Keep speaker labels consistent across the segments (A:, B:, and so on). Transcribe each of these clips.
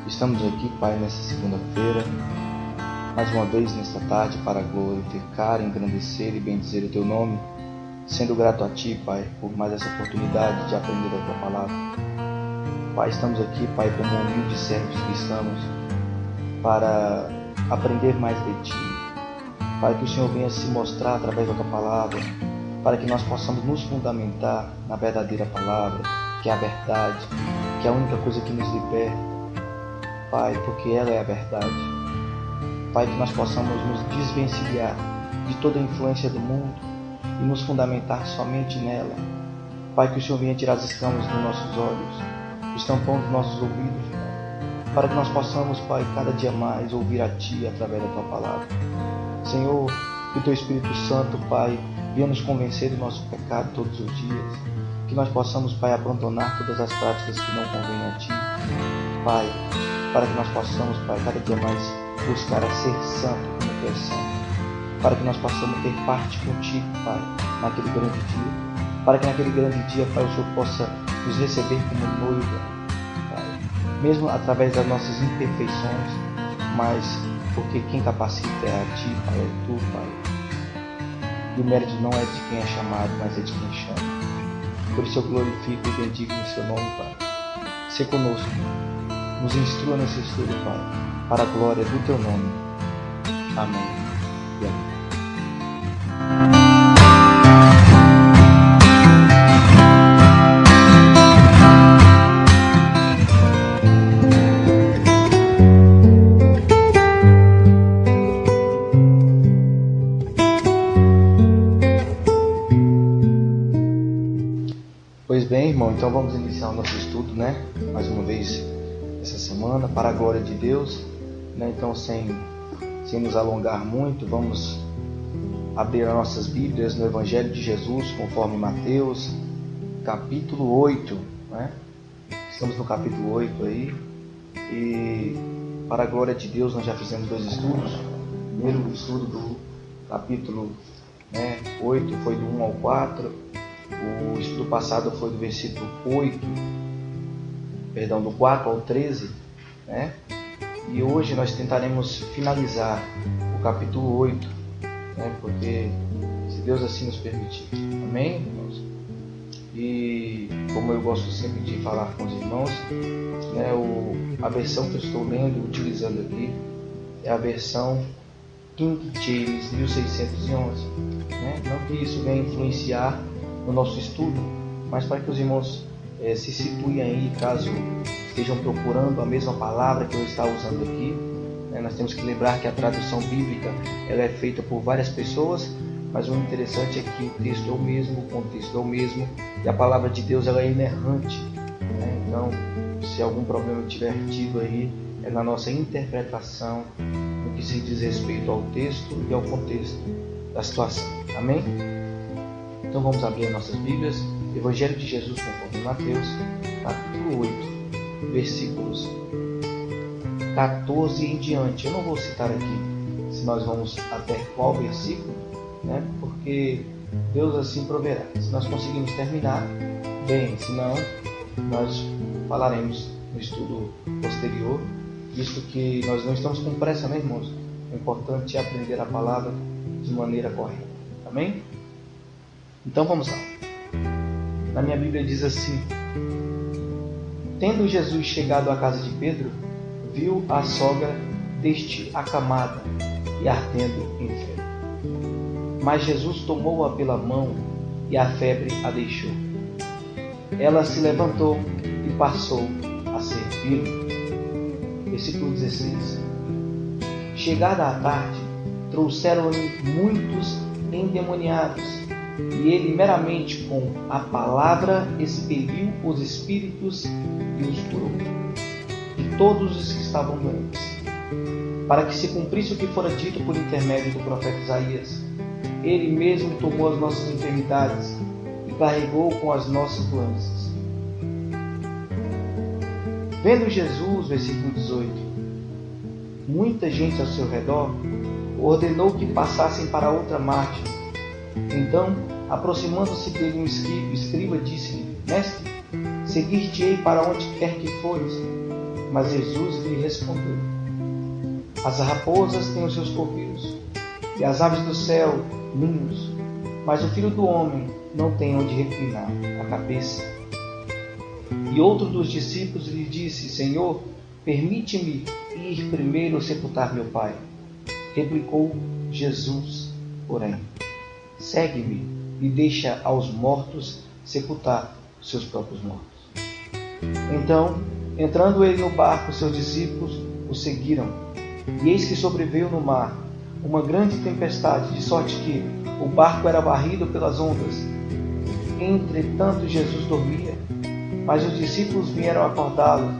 A: Estamos aqui, Pai, nessa segunda-feira, mais uma vez nesta tarde, para glorificar, engrandecer e bendizer o Teu nome, sendo grato a Ti, Pai, por mais essa oportunidade de aprender a Tua palavra. Pai, estamos aqui, Pai, como humildes servos cristãos, para aprender mais de Ti, para que o Senhor venha se mostrar através da Tua palavra, para que nós possamos nos fundamentar na verdadeira palavra, que é a verdade, que é a única coisa que nos liberta, Pai, porque ela é a verdade. Pai, que nós possamos nos desvencilhar de toda a influência do mundo e nos fundamentar somente nela. Pai, que o Senhor venha tirar as escamas dos nossos olhos, os tampões dos nossos ouvidos, Pai, para que nós possamos, Pai, cada dia mais ouvir a Ti através da Tua palavra. Senhor, que o Teu Espírito Santo, Pai, venha nos convencer do nosso pecado todos os dias, que nós possamos, Pai, abandonar todas as práticas que não convêm a Ti, Pai, para que nós possamos, Pai, cada dia mais buscar a ser santo como Tu és santo, para que nós possamos ter parte contigo, Pai, naquele grande dia, para que naquele grande dia, Pai, o Senhor possa nos receber como noiva, Pai, mesmo através das nossas imperfeições, mas porque quem capacita é a Ti, Pai, é Tu, Pai, e o mérito não é de quem é chamado, mas é de quem chama. Por isso eu glorifico e bendigo em Seu nome, Pai. Se conosco, nos instrua nesse estudo, Pai, para a glória do Teu nome. Amém e amém. Pois bem, irmão, então vamos iniciar o nosso estudo, né? Mais uma vez essa semana, para a glória de Deus, né? Então, sem nos alongar muito, vamos abrir as nossas Bíblias no Evangelho de Jesus, conforme Mateus, capítulo 8, né? Estamos no capítulo 8 aí, e para a glória de Deus nós já fizemos dois estudos. O primeiro estudo do capítulo 8 foi do 1 ao 4, o estudo passado foi do versículo do 4 ao 13, né? E hoje nós tentaremos finalizar o capítulo 8, né? Porque se Deus assim nos permitir, amém, irmãos? E como eu gosto sempre de falar com os irmãos, né, a versão que eu estou lendo, utilizando aqui, é a versão King James 1611, né? Não que isso venha influenciar no nosso estudo, mas para que os irmãos se situem aí, caso estejam procurando a mesma palavra que eu estava usando aqui, né? Nós temos que lembrar que a tradução bíblica ela é feita por várias pessoas, mas o interessante é que o texto é o mesmo, o contexto é o mesmo, e a palavra de Deus ela é inerrante, né? Então, se algum problema tiver tido aí, é na nossa interpretação no que se diz respeito ao texto e ao contexto da situação, amém? Então vamos abrir as nossas Bíblias, Evangelho de Jesus conforme Mateus, capítulo 8, versículos 14 em diante. Eu não vou citar aqui se nós vamos até qual versículo, né? Porque Deus assim proverá. Se nós conseguirmos terminar, bem, se não, nós falaremos no estudo posterior, visto que nós não estamos com pressa, né, irmãos? O importante é aprender a palavra de maneira correta, amém? Então vamos lá. Na minha Bíblia diz assim: tendo Jesus chegado à casa de Pedro, viu a sogra deste acamada e ardendo em febre. Mas Jesus tomou-a pela mão e a febre a deixou. Ela se levantou e passou a servi-lo. Versículo 16. Chegada a tarde, trouxeram-lhe muitos endemoniados, e ele meramente com a palavra expeliu os espíritos e os curou, de todos os que estavam doentes, para que se cumprisse o que fora dito por intermédio do profeta Isaías: ele mesmo tomou as nossas enfermidades e carregou com as nossas doenças. Vendo Jesus, versículo 18, muita gente ao seu redor, ordenou que passassem para outra margem. Então, aproximando-se dele um escriba, disse-lhe: Mestre, seguir-te-ei para onde quer que fores. Mas Jesus lhe respondeu: as raposas têm os seus covis, e as aves do céu ninhos, mas o Filho do Homem não tem onde reclinar a cabeça. E outro dos discípulos lhe disse: Senhor, permite-me ir primeiro sepultar meu Pai. Replicou Jesus, porém: segue-me e deixa aos mortos sepultar seus próprios mortos. Então, entrando ele no barco, seus discípulos o seguiram. E eis que sobreveio no mar uma grande tempestade, de sorte que o barco era varrido pelas ondas. Entretanto, Jesus dormia. Mas os discípulos vieram acordá-lo,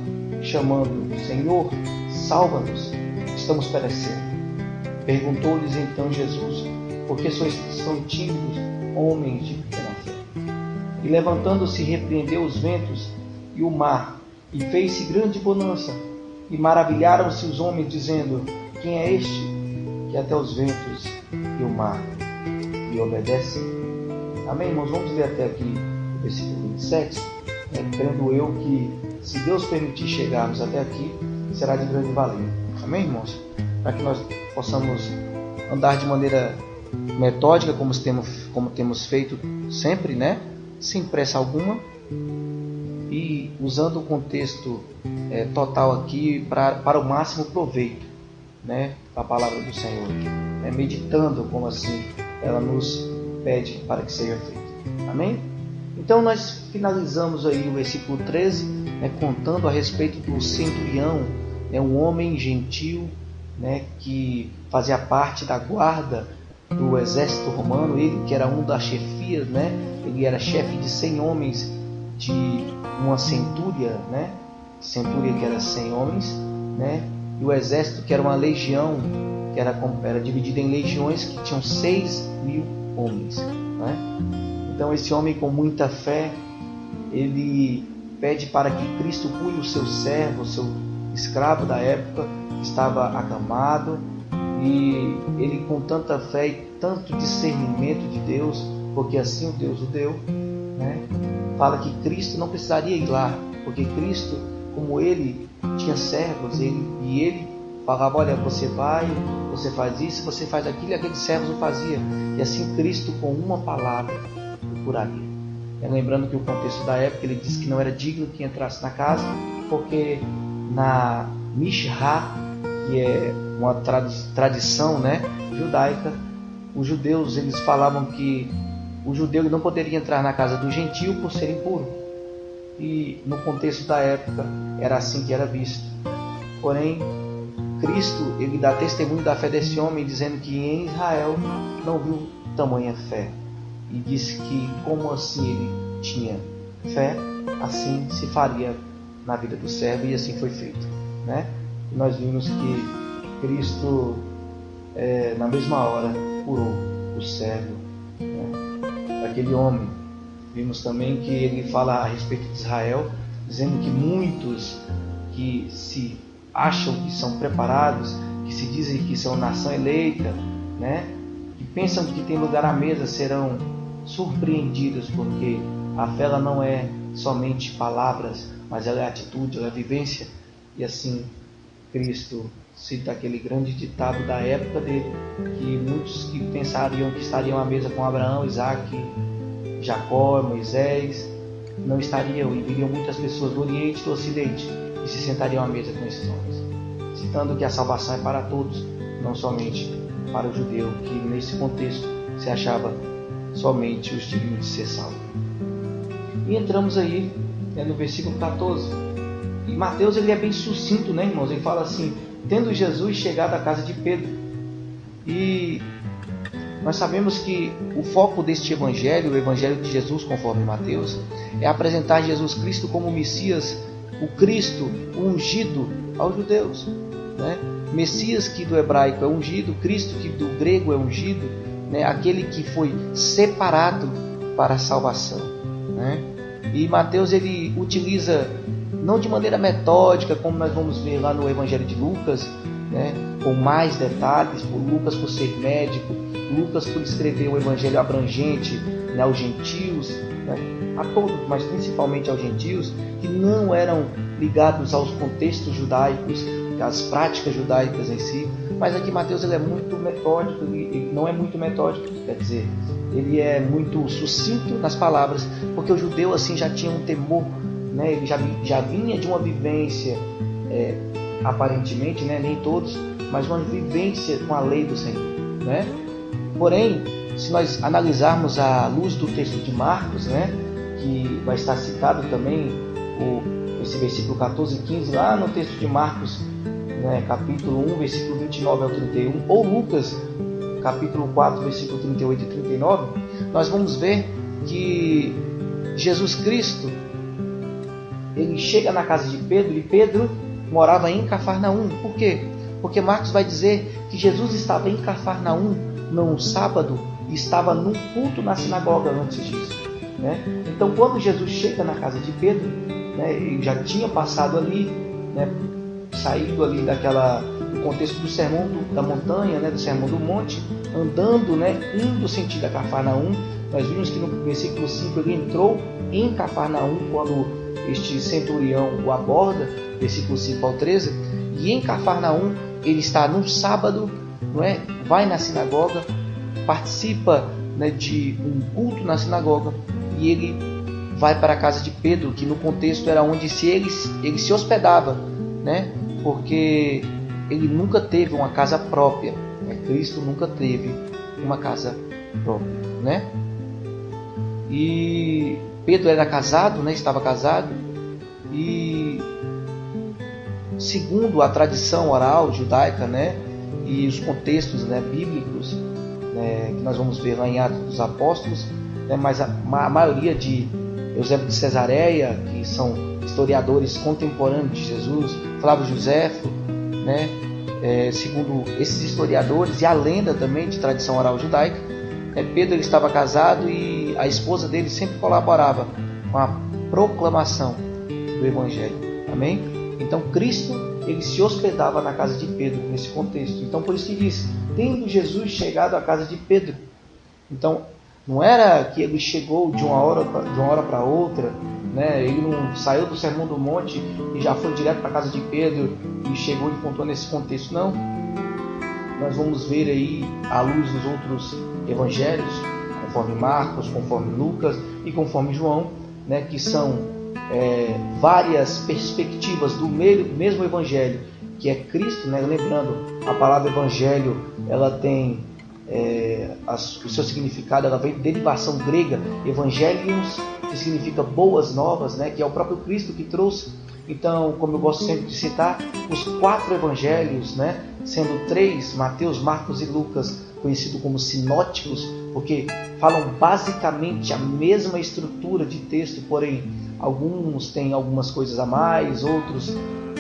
A: chamando: Senhor, salva-nos, estamos perecendo. Perguntou-lhes então Jesus: por que sois tão tímidos, homens de pequena fé? E levantando-se, repreendeu os ventos e o mar, e fez-se grande bonança. E maravilharam-se os homens, dizendo: quem é este, que até os ventos e o mar lhe obedecem? Amém, irmãos? Vamos ler até aqui o versículo 27. Crendo eu que, se Deus permitir chegarmos até aqui, será de grande valia. Amém, irmãos? Para que nós possamos andar de maneira metódica, como temos feito sempre, né? Sem pressa alguma, e usando o contexto total aqui para o máximo proveito, né, da palavra do Senhor, meditando como assim ela nos pede para que seja feito. Amém? Então nós finalizamos aí o versículo 13, contando a respeito do centurião, um homem gentil, que fazia parte da guarda do exército romano, ele que era um das chefias, ele era chefe de 100 homens de uma centúria, centúria que era 100 homens, e o exército que era uma legião, que era dividida em legiões que tinham 6.000 homens. Então esse homem, com muita fé, ele pede para que Cristo cure o seu servo, o seu escravo da época, que estava acamado, e ele, com tanta fé e tanto discernimento de Deus, porque assim o Deus o deu, fala que Cristo não precisaria ir lá, porque Cristo, como ele tinha servos, e ele falava: olha, você vai, você faz isso, você faz aquilo, e aqueles servos o faziam, e assim Cristo, com uma palavra, o curaria. Lembrando que o contexto da época, ele disse que não era digno que entrasse na casa, porque na Mishra, que é uma tradição judaica, os judeus, eles falavam que o judeu não poderia entrar na casa do gentio por ser impuro, e no contexto da época era assim que era visto. Porém, Cristo, ele dá testemunho da fé desse homem, dizendo que em Israel não viu tamanha fé, e disse que, como assim ele tinha fé, assim se faria na vida do servo, e assim foi feito. E nós vimos que Cristo, na mesma hora, curou o servo, daquele homem. Vimos também que ele fala a respeito de Israel, dizendo que muitos que se acham que são preparados, que se dizem que são nação eleita, que pensam que tem lugar à mesa, serão surpreendidos, porque a fé, ela não é somente palavras, mas ela é atitude, ela é vivência. E assim Cristo cita aquele grande ditado da época dele, que muitos que pensariam que estariam à mesa com Abraão, Isaac, Jacó, Moisés, não estariam, e viriam muitas pessoas do Oriente e do Ocidente e se sentariam à mesa com esses homens, citando que a salvação é para todos, não somente para o judeu, que nesse contexto se achava somente os dignos de ser salvos. E entramos aí no versículo 14, e Mateus, ele é bem sucinto, irmãos? Ele fala assim: tendo Jesus chegado à casa de Pedro. E nós sabemos que o foco deste evangelho, o evangelho de Jesus conforme Mateus, é apresentar Jesus Cristo como o Messias, o Cristo, o ungido aos judeus, Messias, que do hebraico é ungido, Cristo, que do grego é ungido, aquele que foi separado para a salvação, E Mateus, ele utiliza, não de maneira metódica, como nós vamos ver lá no Evangelho de Lucas, com mais detalhes, por Lucas por ser médico, Lucas por escrever o Evangelho abrangente aos gentios, a todos, mas principalmente aos gentios, que não eram ligados aos contextos judaicos, às práticas judaicas em si. Mas aqui Mateus ele é muito metódico, ele não é muito metódico, quer dizer, ele é muito sucinto nas palavras, porque o judeu assim já tinha um temor, né? Ele já vinha de uma vivência, aparentemente, né? Nem todos, mas uma vivência com a lei do Senhor, né? Porém, se nós analisarmos à luz do texto de Marcos, né? Que vai estar citado também esse versículo 14 e 15 lá no texto de Marcos, né, capítulo 1, versículo 29 ao 31, ou Lucas, capítulo 4, versículo 38 e 39, nós vamos ver que Jesus Cristo, ele chega na casa de Pedro, e Pedro morava em Cafarnaum. Por quê? Porque Marcos vai dizer que Jesus estava em Cafarnaum num sábado e estava num culto na sinagoga antes disso, né? Então, quando Jesus chega na casa de Pedro, né, ele já tinha passado ali, né, saído ali do contexto do sermão da montanha, né, do sermão do monte, andando, né, indo sentido a Cafarnaum. Nós vimos que no versículo 5 ele entrou em Cafarnaum quando este centurião o aborda, versículo 5 ao 13, e em Cafarnaum ele está num sábado, não é? Vai na sinagoga, participa, né, de um culto na sinagoga, e ele vai para a casa de Pedro, que no contexto era onde ele se hospedava, né? Porque ele nunca teve uma casa própria, né? Cristo nunca teve uma casa própria, né? E Pedro era casado, né? Estava casado, e segundo a tradição oral judaica, né? E os contextos, né, bíblicos, né, que nós vamos ver lá em Atos dos Apóstolos, né? Mas a maioria de Eusébio de Cesareia, que são historiadores contemporâneos de Jesus, Flávio Joséfo, né? Segundo esses historiadores, e a lenda também de tradição oral judaica, Pedro ele estava casado e a esposa dele sempre colaborava com a proclamação do Evangelho. Amém? Então Cristo ele se hospedava na casa de Pedro nesse contexto. Então por isso que diz, tendo Jesus chegado à casa de Pedro. Então não era que ele chegou de uma hora para outra, né? Ele não saiu do Sermão do Monte e já foi direto para a casa de Pedro e chegou e contou nesse contexto, não. Nós vamos ver aí, à luz dos outros evangelhos, conforme Marcos, conforme Lucas e conforme João, né? Que são várias perspectivas do mesmo evangelho, que é Cristo, né? Lembrando, a palavra evangelho, ela tem o seu significado, ela vem de derivação grega, evangelions, que significa boas novas, né? Que é o próprio Cristo que trouxe. Então, como eu gosto sempre de citar, os 4 evangelhos, né? Sendo 3, Mateus, Marcos e Lucas, conhecidos como sinóticos, porque falam basicamente a mesma estrutura de texto, porém alguns têm algumas coisas a mais, outros,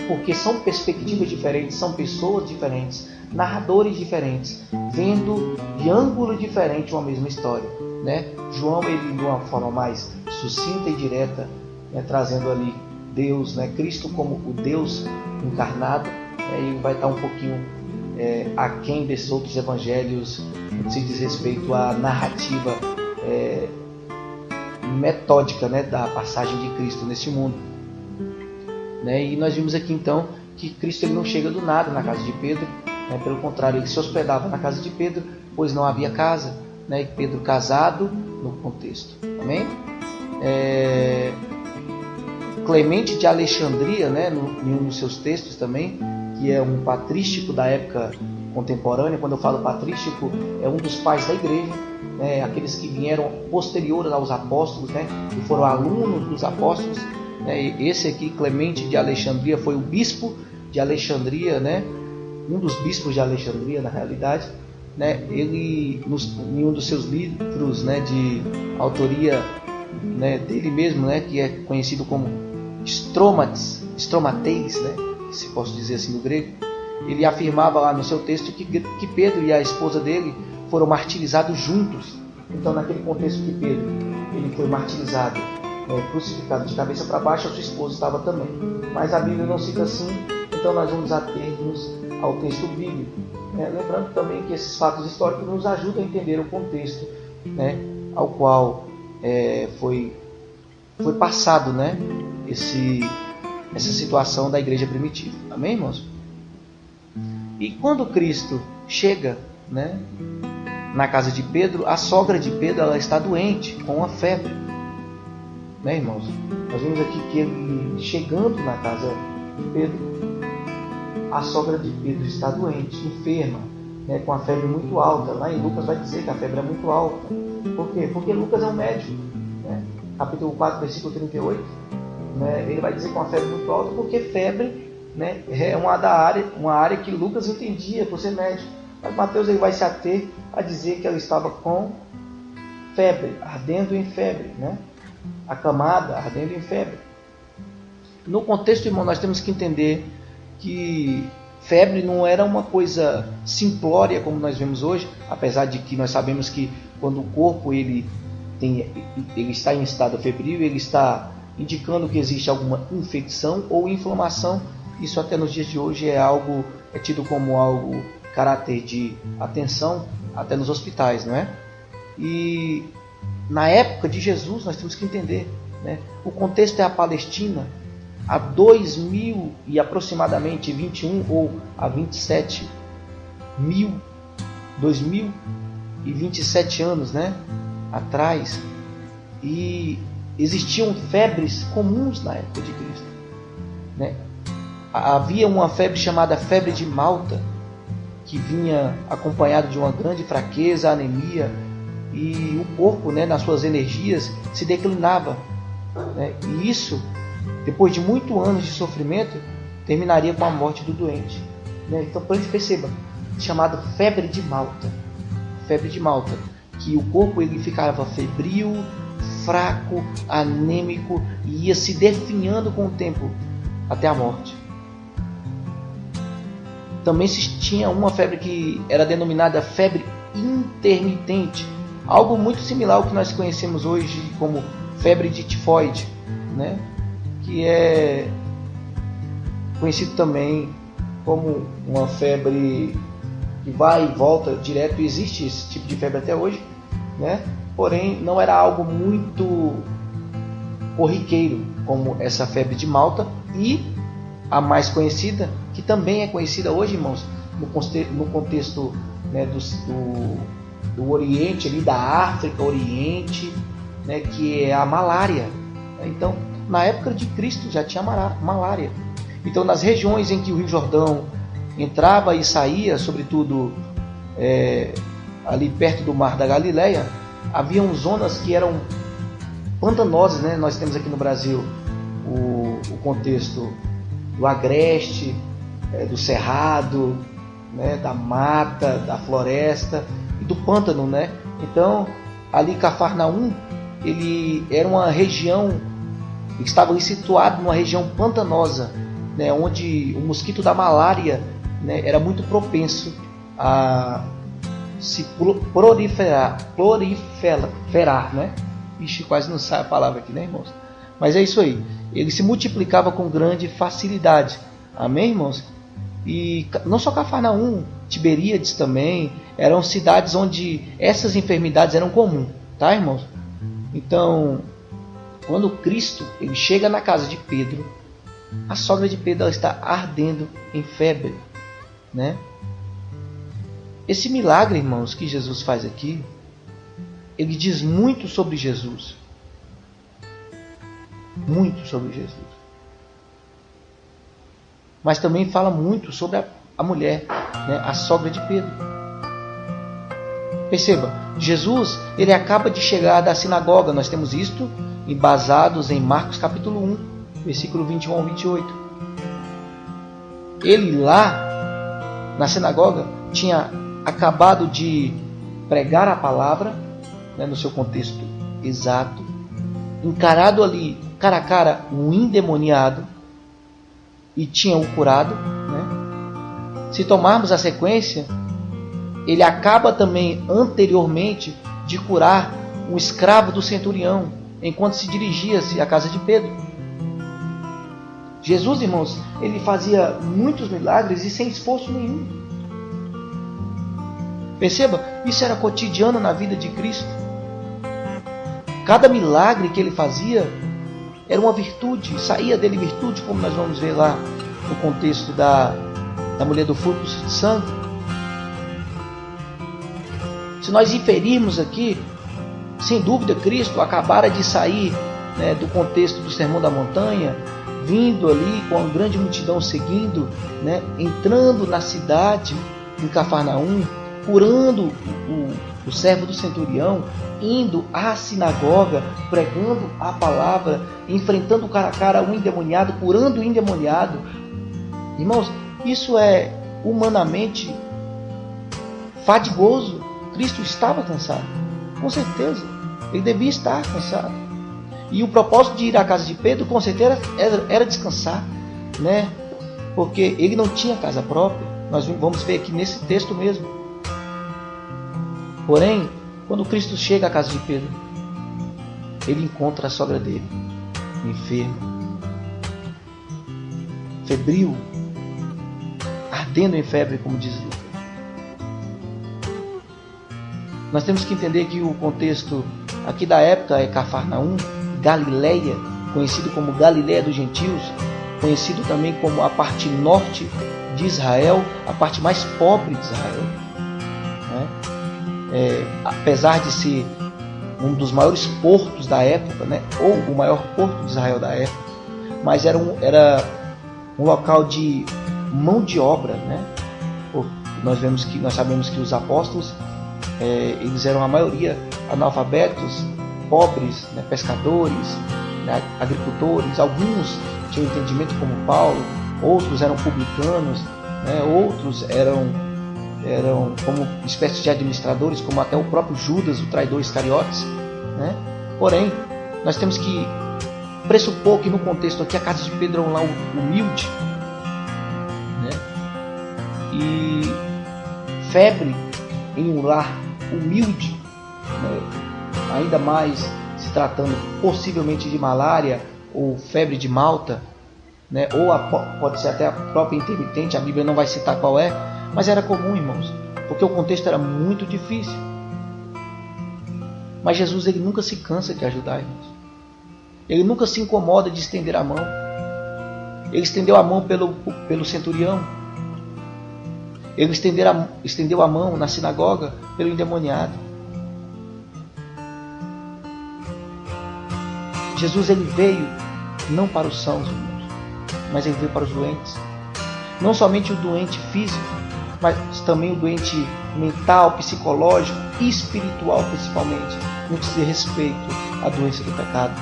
A: porque são perspectivas diferentes, são pessoas diferentes, narradores diferentes, vendo de ângulo diferente uma mesma história, né? João, ele de uma forma mais sucinta e direta, né, trazendo ali Deus, né, Cristo como o Deus encarnado, e vai estar um pouquinho aquém desses outros evangelhos no que se diz respeito à narrativa metódica, né, da passagem de Cristo nesse mundo, né? E nós vimos aqui então que Cristo ele não chega do nada na casa de Pedro, né? Pelo contrário, ele se hospedava na casa de Pedro, pois não havia casa, né? E Pedro casado no contexto. Amém? Clemente de Alexandria, né, em um dos seus textos também, que é um patrístico da época contemporânea. Quando eu falo patrístico, é um dos pais da igreja, né, aqueles que vieram posteriores aos apóstolos, né, que foram alunos dos apóstolos, né. Esse aqui, Clemente de Alexandria, foi o bispo de Alexandria, né, um dos bispos de Alexandria na realidade, né. Ele, em um dos seus livros, né, de autoria, né, dele mesmo, né, que é conhecido como Stromateis, né, se posso dizer assim no grego, ele afirmava lá no seu texto que Pedro e a esposa dele foram martirizados juntos. Então, naquele contexto que Pedro ele foi martirizado, crucificado de cabeça para baixo, a sua esposa estava também. Mas a Bíblia não cita assim, então nós vamos ater-nos ao texto bíblico. Lembrando também que esses fatos históricos nos ajudam a entender o contexto, né, ao qual foi passado, né, essa situação da igreja primitiva. Amém, irmãos? E quando Cristo chega, né, na casa de Pedro, a sogra de Pedro, ela está doente, com uma febre. Né, irmãos? Nós vemos aqui que ele, chegando na casa de Pedro, a sogra de Pedro está doente, enferma, né, com a febre muito alta. Lá em Lucas vai dizer que a febre é muito alta. Por quê? Porque Lucas é um médico. Né? Capítulo 4, versículo 38. Né, ele vai dizer com a febre muito alta, porque febre, né, é uma área que Lucas entendia por ser médico. Mas Mateus ele vai se ater a dizer que ela estava com febre, ardendo em febre, né? Acamada, ardendo em febre. No contexto, irmão, nós temos que entender que febre não era uma coisa simplória como nós vemos hoje, apesar de que nós sabemos que quando o corpo ele está em estado febril, ele está indicando que existe alguma infecção ou inflamação. Isso até nos dias de hoje é tido como algo caráter de atenção até nos hospitais, não é? E na época de Jesus nós temos que entender, né? O contexto é a Palestina há 2000 e aproximadamente 21 ou a 2027 anos, né, atrás, e existiam febres comuns na época de Cristo, né? Havia uma febre chamada febre de Malta, que vinha acompanhado de uma grande fraqueza, anemia, e o corpo, né, nas suas energias, se declinava. Né? E isso, depois de muitos anos de sofrimento, terminaria com a morte do doente. Né? Então, por isso, perceba, chamado febre de Malta. Febre de Malta, que o corpo ele ficava febril, fraco, anêmico, e ia se definhando com o tempo até a morte. Também tinha uma febre que era denominada febre intermitente, algo muito similar ao que nós conhecemos hoje como febre de tifoide, né? Que é conhecido também como uma febre que vai e volta direto. Existe esse tipo de febre até hoje, né? Porém, não era algo muito corriqueiro como essa febre de Malta, e a mais conhecida, que também é conhecida hoje, irmãos, no contexto, né, do Oriente, ali da África, Oriente, né, que é a malária. Então, na época de Cristo já tinha malária. Então, nas regiões em que o Rio Jordão entrava e saía, sobretudo ali perto do Mar da Galileia, haviam zonas que eram pantanosas, né? Nós temos aqui no Brasil o contexto do agreste, do cerrado, né, da mata, da floresta e do pântano, né? Então, ali Cafarnaum, ele era uma região, ele estava ali situado numa região pantanosa, né, onde o mosquito da malária, né, era muito propenso a se proliferar, né? Ixi, quase não sai a palavra aqui, né, irmãos? Mas é isso aí. Ele se multiplicava com grande facilidade. Amém, irmãos? E não só Cafarnaum, Tiberíades também, eram cidades onde essas enfermidades eram comuns, tá, irmãos? Então, quando Cristo ele chega na casa de Pedro, a sogra de Pedro ela está ardendo em febre, né? Esse milagre, irmãos, que Jesus faz aqui, ele diz muito sobre Jesus. Muito sobre Jesus. Mas também fala muito sobre a mulher, né, a sogra de Pedro. Perceba, Jesus ele acaba de chegar da sinagoga. Nós temos isto embasados em Marcos capítulo 1, versículo 21 ao 28. Ele lá na sinagoga tinha acabado de pregar a palavra, né, no seu contexto exato, encarado ali cara a cara um endemoniado e tinha o curado, né? Se tomarmos a sequência, ele acaba também anteriormente de curar um escravo do centurião enquanto se dirigia-se à casa de Pedro. Jesus, irmãos, ele fazia muitos milagres e sem esforço nenhum. Perceba, isso era cotidiano na vida de Cristo. Cada milagre que ele fazia Era uma virtude, saía dele virtude, como nós vamos ver lá no contexto da mulher do fluxo de sangue. Se nós inferirmos aqui, sem dúvida Cristo acabara de sair, né, do contexto do Sermão da Montanha, vindo ali com uma grande multidão seguindo, né, entrando na cidade, em Cafarnaum, curando o servo do centurião, indo à sinagoga, pregando a palavra, enfrentando cara a cara o endemoniado, curando o endemoniado. Irmãos, isso é humanamente fadigoso. Cristo estava cansado, com certeza, ele devia estar cansado. E o propósito de ir à casa de Pedro, com certeza, era descansar, né? Porque ele não tinha casa própria. Nós vamos ver aqui nesse texto mesmo. Porém, quando Cristo chega à casa de Pedro, ele encontra a sogra dele, enferma, febril, ardendo em febre, como diz Lucas. Nós temos que entender que o contexto aqui da época é Cafarnaum, Galileia, conhecido como Galileia dos Gentios, conhecido também como a parte norte de Israel, a parte mais pobre de Israel, né? Apesar de ser um dos maiores portos da época, né? Ou o maior porto de Israel da época, mas era um local de mão de obra, né? Nós sabemos que os apóstolos, eles eram a maioria analfabetos, pobres, né? Pescadores, né? Agricultores. Alguns tinham entendimento como Paulo, outros eram publicanos, né? Outros eram como espécies de administradores, como até o próprio Judas, o traidor Iscariotes, né? Porém, nós temos que pressupor que no contexto aqui a casa de Pedro é um lar humilde, né? E febre em um lar humilde, né? Ainda mais se tratando possivelmente de malária ou febre de Malta, né? Ou pode ser até a própria intermitente, a Bíblia não vai citar qual é, mas era comum, irmãos, porque o contexto era muito difícil. Mas Jesus, ele nunca se cansa de ajudar, irmãos. Ele nunca se incomoda de estender a mão. Ele estendeu a mão pelo centurião. Ele estendeu a mão na sinagoga pelo endemoniado. Jesus, ele veio não para os sãos, irmãos, mas ele veio para os doentes. Não somente o doente físico, mas também o doente mental, psicológico e espiritual, principalmente, no que se diz respeito à doença do pecado.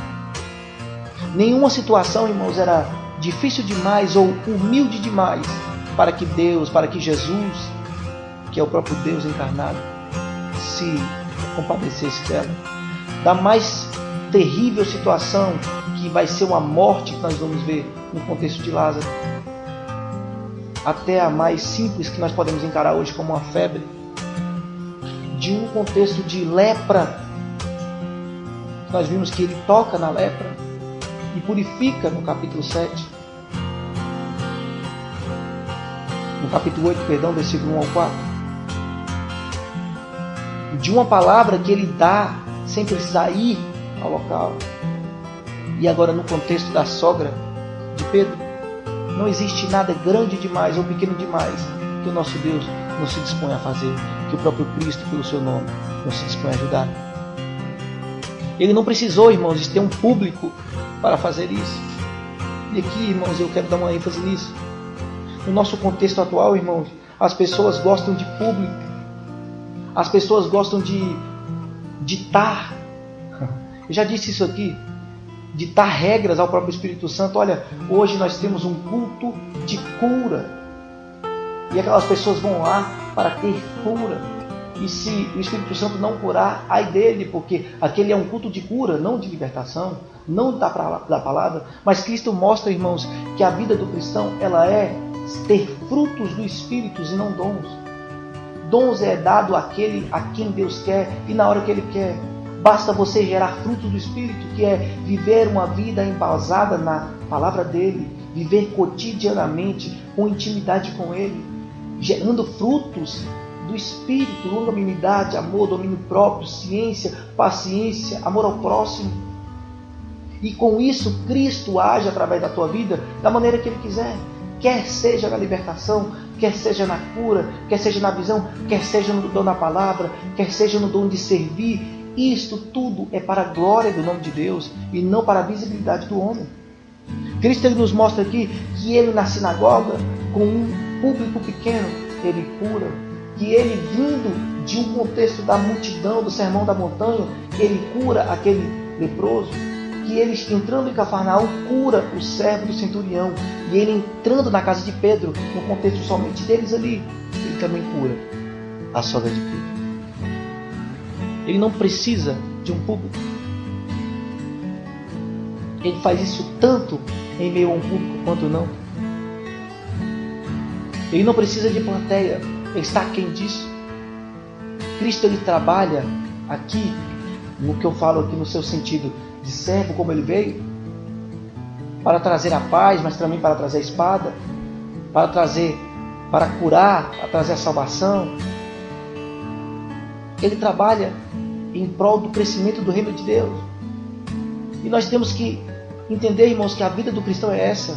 A: Nenhuma situação, irmãos, era difícil demais ou humilde demais para que Deus, para que Jesus, que é o próprio Deus encarnado, se compadecesse dela. Da mais terrível situação, que vai ser uma morte, que nós vamos ver no contexto de Lázaro, até a mais simples que nós podemos encarar hoje como uma febre, de um contexto de lepra, nós vimos que ele toca na lepra e purifica no capítulo 7. No capítulo 8, versículo 1 ao 4. De uma palavra que ele dá sem precisar ir ao local. E agora no contexto da sogra de Pedro, não existe nada grande demais ou pequeno demais que o nosso Deus não se dispõe a fazer, que o próprio Cristo, pelo seu nome, não se dispõe a ajudar. Ele não precisou, irmãos, de ter um público para fazer isso. E aqui, irmãos, eu quero dar uma ênfase nisso. No nosso contexto atual, irmãos, as pessoas gostam de público. As pessoas gostam de ditar. Eu já disse isso aqui. Ditar regras ao próprio Espírito Santo. Olha, hoje nós temos um culto de cura. E aquelas pessoas vão lá para ter cura. E se o Espírito Santo não curar, ai dele, porque aquele é um culto de cura, não de libertação, não da palavra. Mas Cristo mostra, irmãos, que a vida do cristão, ela é ter frutos do Espírito e não dons. Dons é dado àquele a quem Deus quer e na hora que Ele quer. Basta você gerar frutos do Espírito, que é viver uma vida embasada na palavra dEle, viver cotidianamente com intimidade com Ele, gerando frutos do Espírito, longanimidade, amor, domínio próprio, ciência, paciência, amor ao próximo. E com isso, Cristo age através da tua vida da maneira que Ele quiser. Quer seja na libertação, quer seja na cura, quer seja na visão, quer seja no dom da palavra, quer seja no dom de servir. Isto tudo é para a glória do nome de Deus e não para a visibilidade do homem. Cristo ele nos mostra aqui que Ele na sinagoga, com um público pequeno, Ele cura. Que Ele vindo de um contexto da multidão, do sermão da montanha, Ele cura aquele leproso. Que Ele entrando em Cafarnaum cura o servo do centurião. E Ele entrando na casa de Pedro, no contexto somente deles ali, Ele também cura a sogra de Pedro. Ele não precisa de um público. Ele faz isso tanto em meio a um público quanto não. Ele não precisa de plateia. Ele está aquém disso. Cristo ele trabalha aqui, no que eu falo aqui no seu sentido de servo, como ele veio, para trazer a paz, mas também para trazer a espada, para curar, para trazer a salvação. Ele trabalha em prol do crescimento do reino de Deus. E nós temos que entender, irmãos, que a vida do cristão é essa.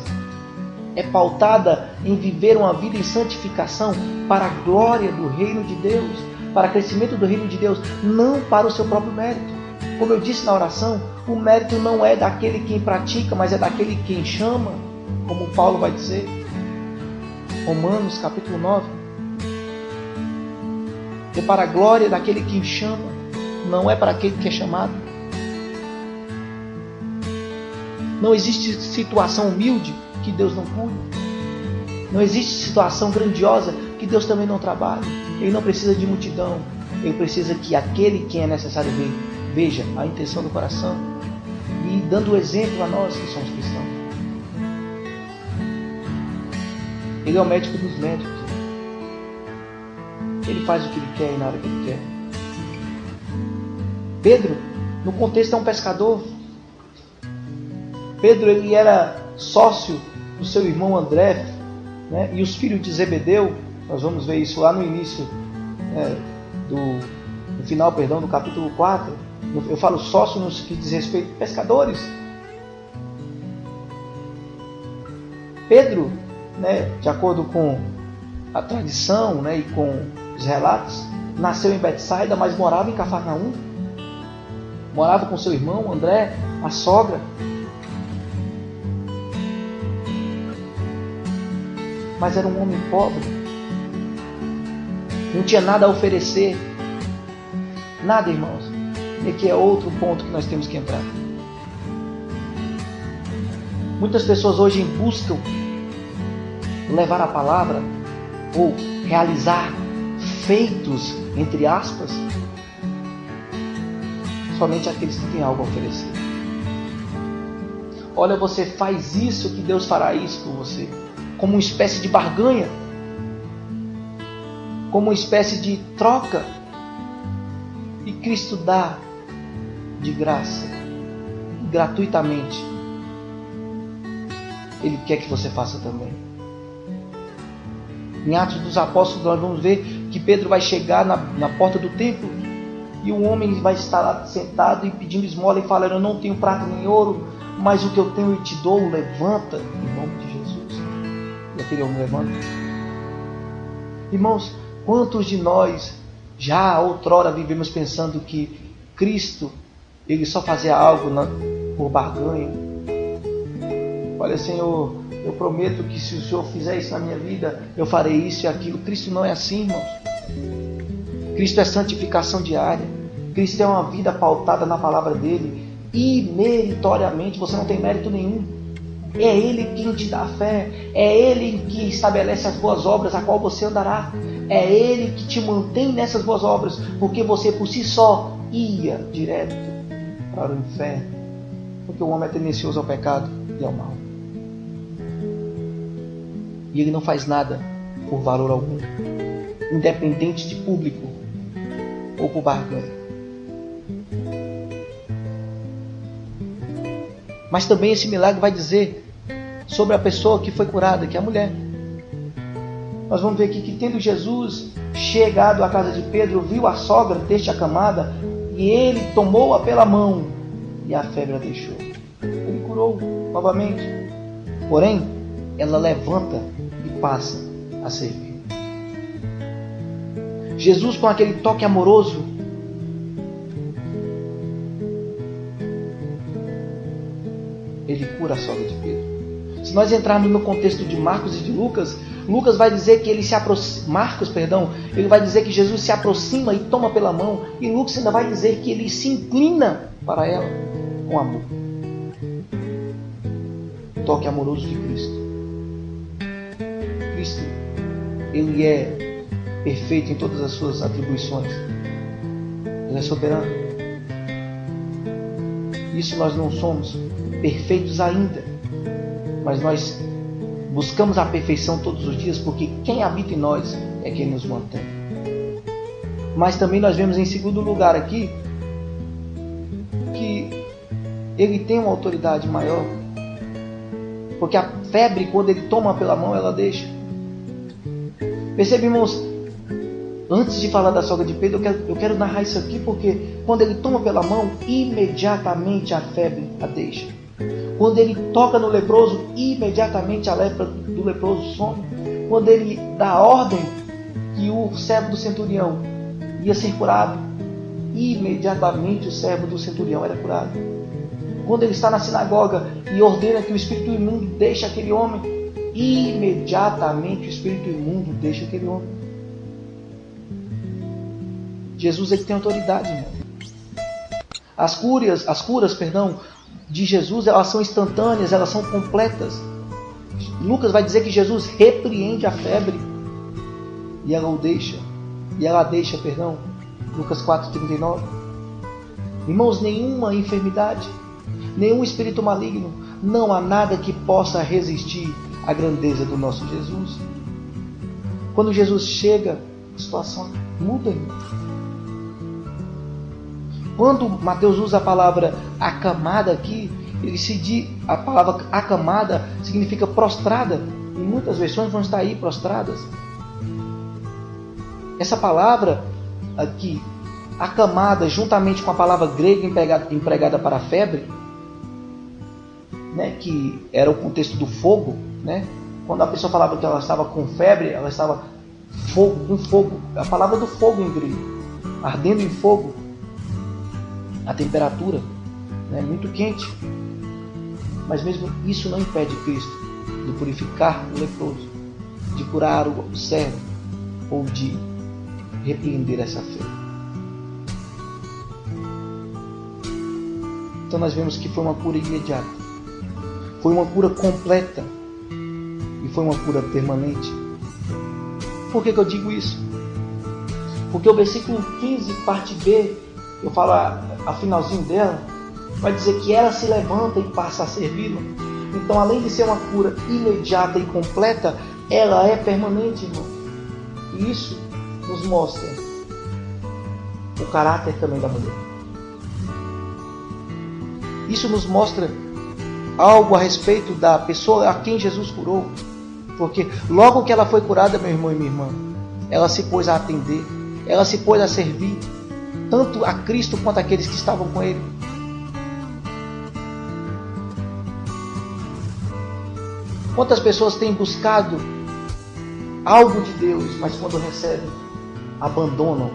A: É pautada em viver uma vida em santificação para a glória do reino de Deus, para o crescimento do reino de Deus, não para o seu próprio mérito. Como eu disse na oração, o mérito não é daquele quem pratica, mas é daquele quem chama, como Paulo vai dizer. Romanos capítulo 9. É para a glória daquele quem chama, não é para aquele que é chamado. Não existe situação humilde que Deus não cure. Não existe situação grandiosa que Deus também não trabalhe. Ele não precisa de multidão. Ele precisa que aquele que é necessário ver, veja a intenção do coração. E dando o exemplo a nós que somos cristãos. Ele é o médico dos médicos. Ele faz o que ele quer e na hora que ele quer. Pedro, no contexto, é um pescador. Pedro ele era sócio do seu irmão André, né? E os filhos de Zebedeu. Nós vamos ver isso lá no início, no final, do capítulo 4. Eu falo sócio no que diz respeito a pescadores. Pedro, né, de acordo com a tradição, né, e com os relatos, nasceu em Betsaida, mas morava em Cafarnaum. Morava com seu irmão André, a sogra. Mas era um homem pobre. Não tinha nada a oferecer. Nada, irmãos. E aqui é outro ponto que nós temos que entrar. Muitas pessoas hoje buscam levar a palavra ou realizar feitos, entre aspas, somente aqueles que têm algo a oferecer. Olha, você faz isso que Deus fará isso por você. Como uma espécie de barganha. Como uma espécie de troca. E Cristo dá de graça, gratuitamente. Ele quer que você faça também. Em Atos dos Apóstolos nós vamos ver que Pedro vai chegar na porta do templo e o homem vai estar lá sentado e pedindo esmola e falando: eu não tenho prata nem ouro, mas o que eu tenho eu te dou. Levanta em nome de Jesus. E aquele homem levanta. Irmãos, quantos de nós já outrora vivemos pensando que Cristo ele só fazia algo por barganha? Olha, Senhor, eu prometo que se o Senhor fizer isso na minha vida, eu farei isso e aquilo. Cristo não é assim, irmãos. Cristo é santificação diária. Cristo é uma vida pautada na palavra dele. Imeritoriamente, você não tem mérito nenhum. É Ele quem te dá a fé. É Ele que estabelece as boas obras a qual você andará. É Ele que te mantém nessas boas obras, porque você por si só ia direto para o inferno. Porque o homem é tendencioso ao pecado e ao mal. E ele não faz nada por valor algum, independente de público ou por barganha. Mas também esse milagre vai dizer sobre a pessoa que foi curada, que é a mulher. Nós vamos ver aqui que, tendo Jesus chegado à casa de Pedro, viu a sogra deste acamada, e ele tomou-a pela mão e a febre a deixou. Ele curou novamente. Porém, ela levanta e passa a servir. Jesus, com aquele toque amoroso, ele cura a sogra de Pedro. Se nós entrarmos no contexto de Marcos e de Lucas, Lucas vai dizer que ele se aproxima, ele vai dizer que Jesus se aproxima e toma pela mão, e Lucas ainda vai dizer que ele se inclina para ela com amor. Toque amoroso de Cristo. Cristo, ele é perfeito em todas as suas atribuições. Ele é soberano. Isso nós não somos perfeitos ainda, mas nós buscamos a perfeição todos os dias, porque quem habita em nós é quem nos mantém. Mas também nós vemos em segundo lugar aqui que ele tem uma autoridade maior, porque a febre, quando ele toma pela mão, ela deixa. Percebe, irmãos, antes de falar da sogra de Pedro, eu quero narrar isso aqui, porque quando ele toma pela mão, imediatamente a febre a deixa. Quando ele toca no leproso, imediatamente a lepra do leproso some. Quando ele dá a ordem que o servo do centurião ia ser curado, imediatamente o servo do centurião era curado. Quando ele está na sinagoga e ordena que o espírito imundo deixe aquele homem, imediatamente o espírito imundo deixa aquele homem. Jesus, ele tem autoridade, irmão. As curas, de Jesus, elas são instantâneas, elas são completas. Lucas vai dizer que Jesus repreende a febre e ela deixa. Lucas 4,39. Irmãos, nenhuma enfermidade, nenhum espírito maligno, não há nada que possa resistir à grandeza do nosso Jesus. Quando Jesus chega, a situação muda, irmão. Quando Mateus usa a palavra acamada aqui, a palavra acamada significa prostrada. Em muitas versões vão estar aí prostradas. Essa palavra aqui, acamada, juntamente com a palavra grega empregada para a febre, né, que era o contexto do fogo, né? Quando a pessoa falava que ela estava com febre, ela estava com fogo. A palavra do fogo em grego, ardendo em fogo. A temperatura, né, muito quente. Mas mesmo isso não impede Cristo de purificar o leproso, de curar o servo ou de repreender essa febre. Então nós vemos que foi uma cura imediata, foi uma cura completa e foi uma cura permanente. Por que eu digo isso? Porque o versículo 15, parte B, eu falo a finalzinho dela, vai dizer que ela se levanta e passa a servi-lo. Então, além de ser uma cura imediata e completa, ela é permanente, irmão. E isso nos mostra o caráter também da mulher. Isso nos mostra algo a respeito da pessoa a quem Jesus curou. Porque logo que ela foi curada, meu irmão e minha irmã, ela se pôs a atender, ela se pôs a servir, tanto a Cristo quanto aqueles que estavam com Ele. Quantas pessoas têm buscado algo de Deus, mas quando recebem, abandonam,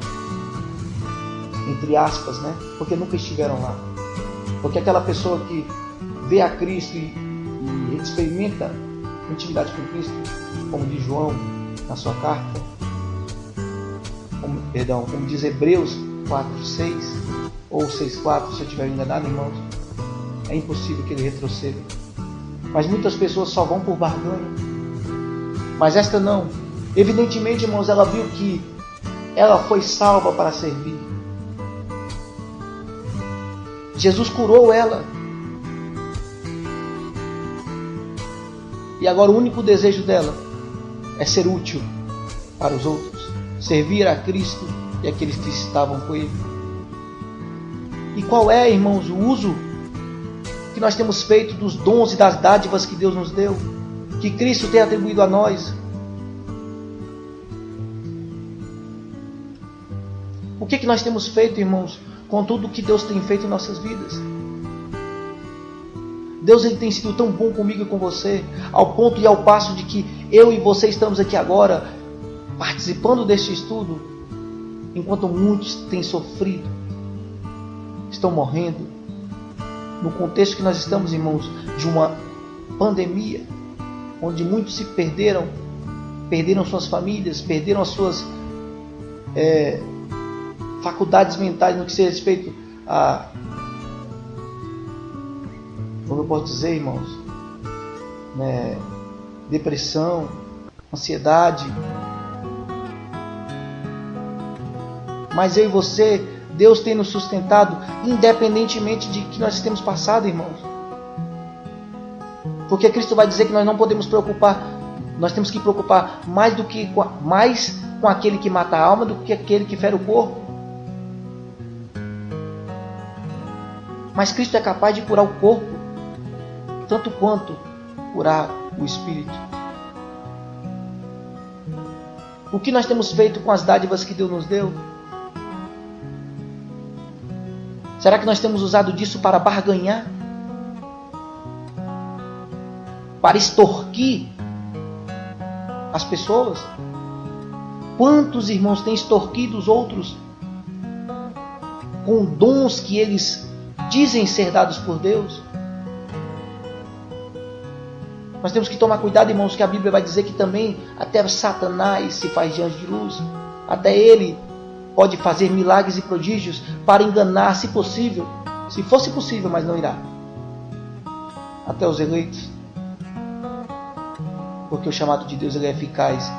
A: entre aspas, né? Porque nunca estiveram lá. Porque aquela pessoa que vê a Cristo e experimenta intimidade com Cristo, como diz João na sua carta, como diz Hebreus 4:6 ou 6:4, se eu estiver enganado, irmãos, é impossível que ele retroceda. Mas muitas pessoas só vão por barganha. Mas esta não. Evidentemente, irmãos, ela viu que ela foi salva para servir. Jesus curou ela. E agora o único desejo dela é ser útil para os outros, servir a Cristo e aqueles que estavam com Ele. E qual é, irmãos, o uso que nós temos feito dos dons e das dádivas que Deus nos deu, que Cristo tem atribuído a nós? O que nós temos feito, irmãos, com tudo que Deus tem feito em nossas vidas? Deus ele tem sido tão bom comigo e com você, ao ponto e ao passo de que eu e você estamos aqui agora, participando deste estudo, enquanto muitos têm sofrido, estão morrendo, no contexto que nós estamos, irmãos, de uma pandemia, onde muitos se perderam suas famílias, perderam as suas faculdades mentais no que se respeito a, como eu posso dizer, irmãos, depressão, ansiedade. Mas eu e você, Deus tem nos sustentado, independentemente de que nós temos passado, irmãos. Porque Cristo vai dizer que nós não podemos preocupar, nós temos que preocupar mais com aquele que mata a alma do que aquele que fere o corpo. Mas Cristo é capaz de curar o corpo, tanto quanto curar o espírito. O que nós temos feito com as dádivas que Deus nos deu? Será que nós temos usado disso para barganhar? Para extorquir as pessoas? Quantos irmãos têm extorquido os outros com dons que eles dizem ser dados por Deus? Nós temos que tomar cuidado, irmãos, que a Bíblia vai dizer que também até Satanás se faz de anjo de luz. Até ele pode fazer milagres e prodígios para enganar, se possível, se fosse possível, mas não irá, até os eleitos. Porque o chamado de Deus ele é eficaz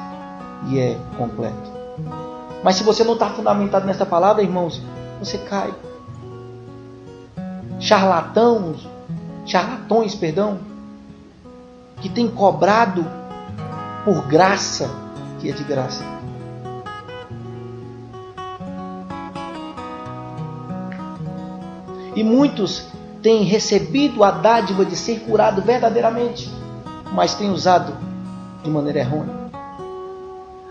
A: e é completo. Mas se você não está fundamentado nessa palavra, irmãos, você cai. Charlatões, que tem cobrado por graça, que é de graça. E muitos têm recebido a dádiva de ser curado verdadeiramente, mas têm usado de maneira errônea.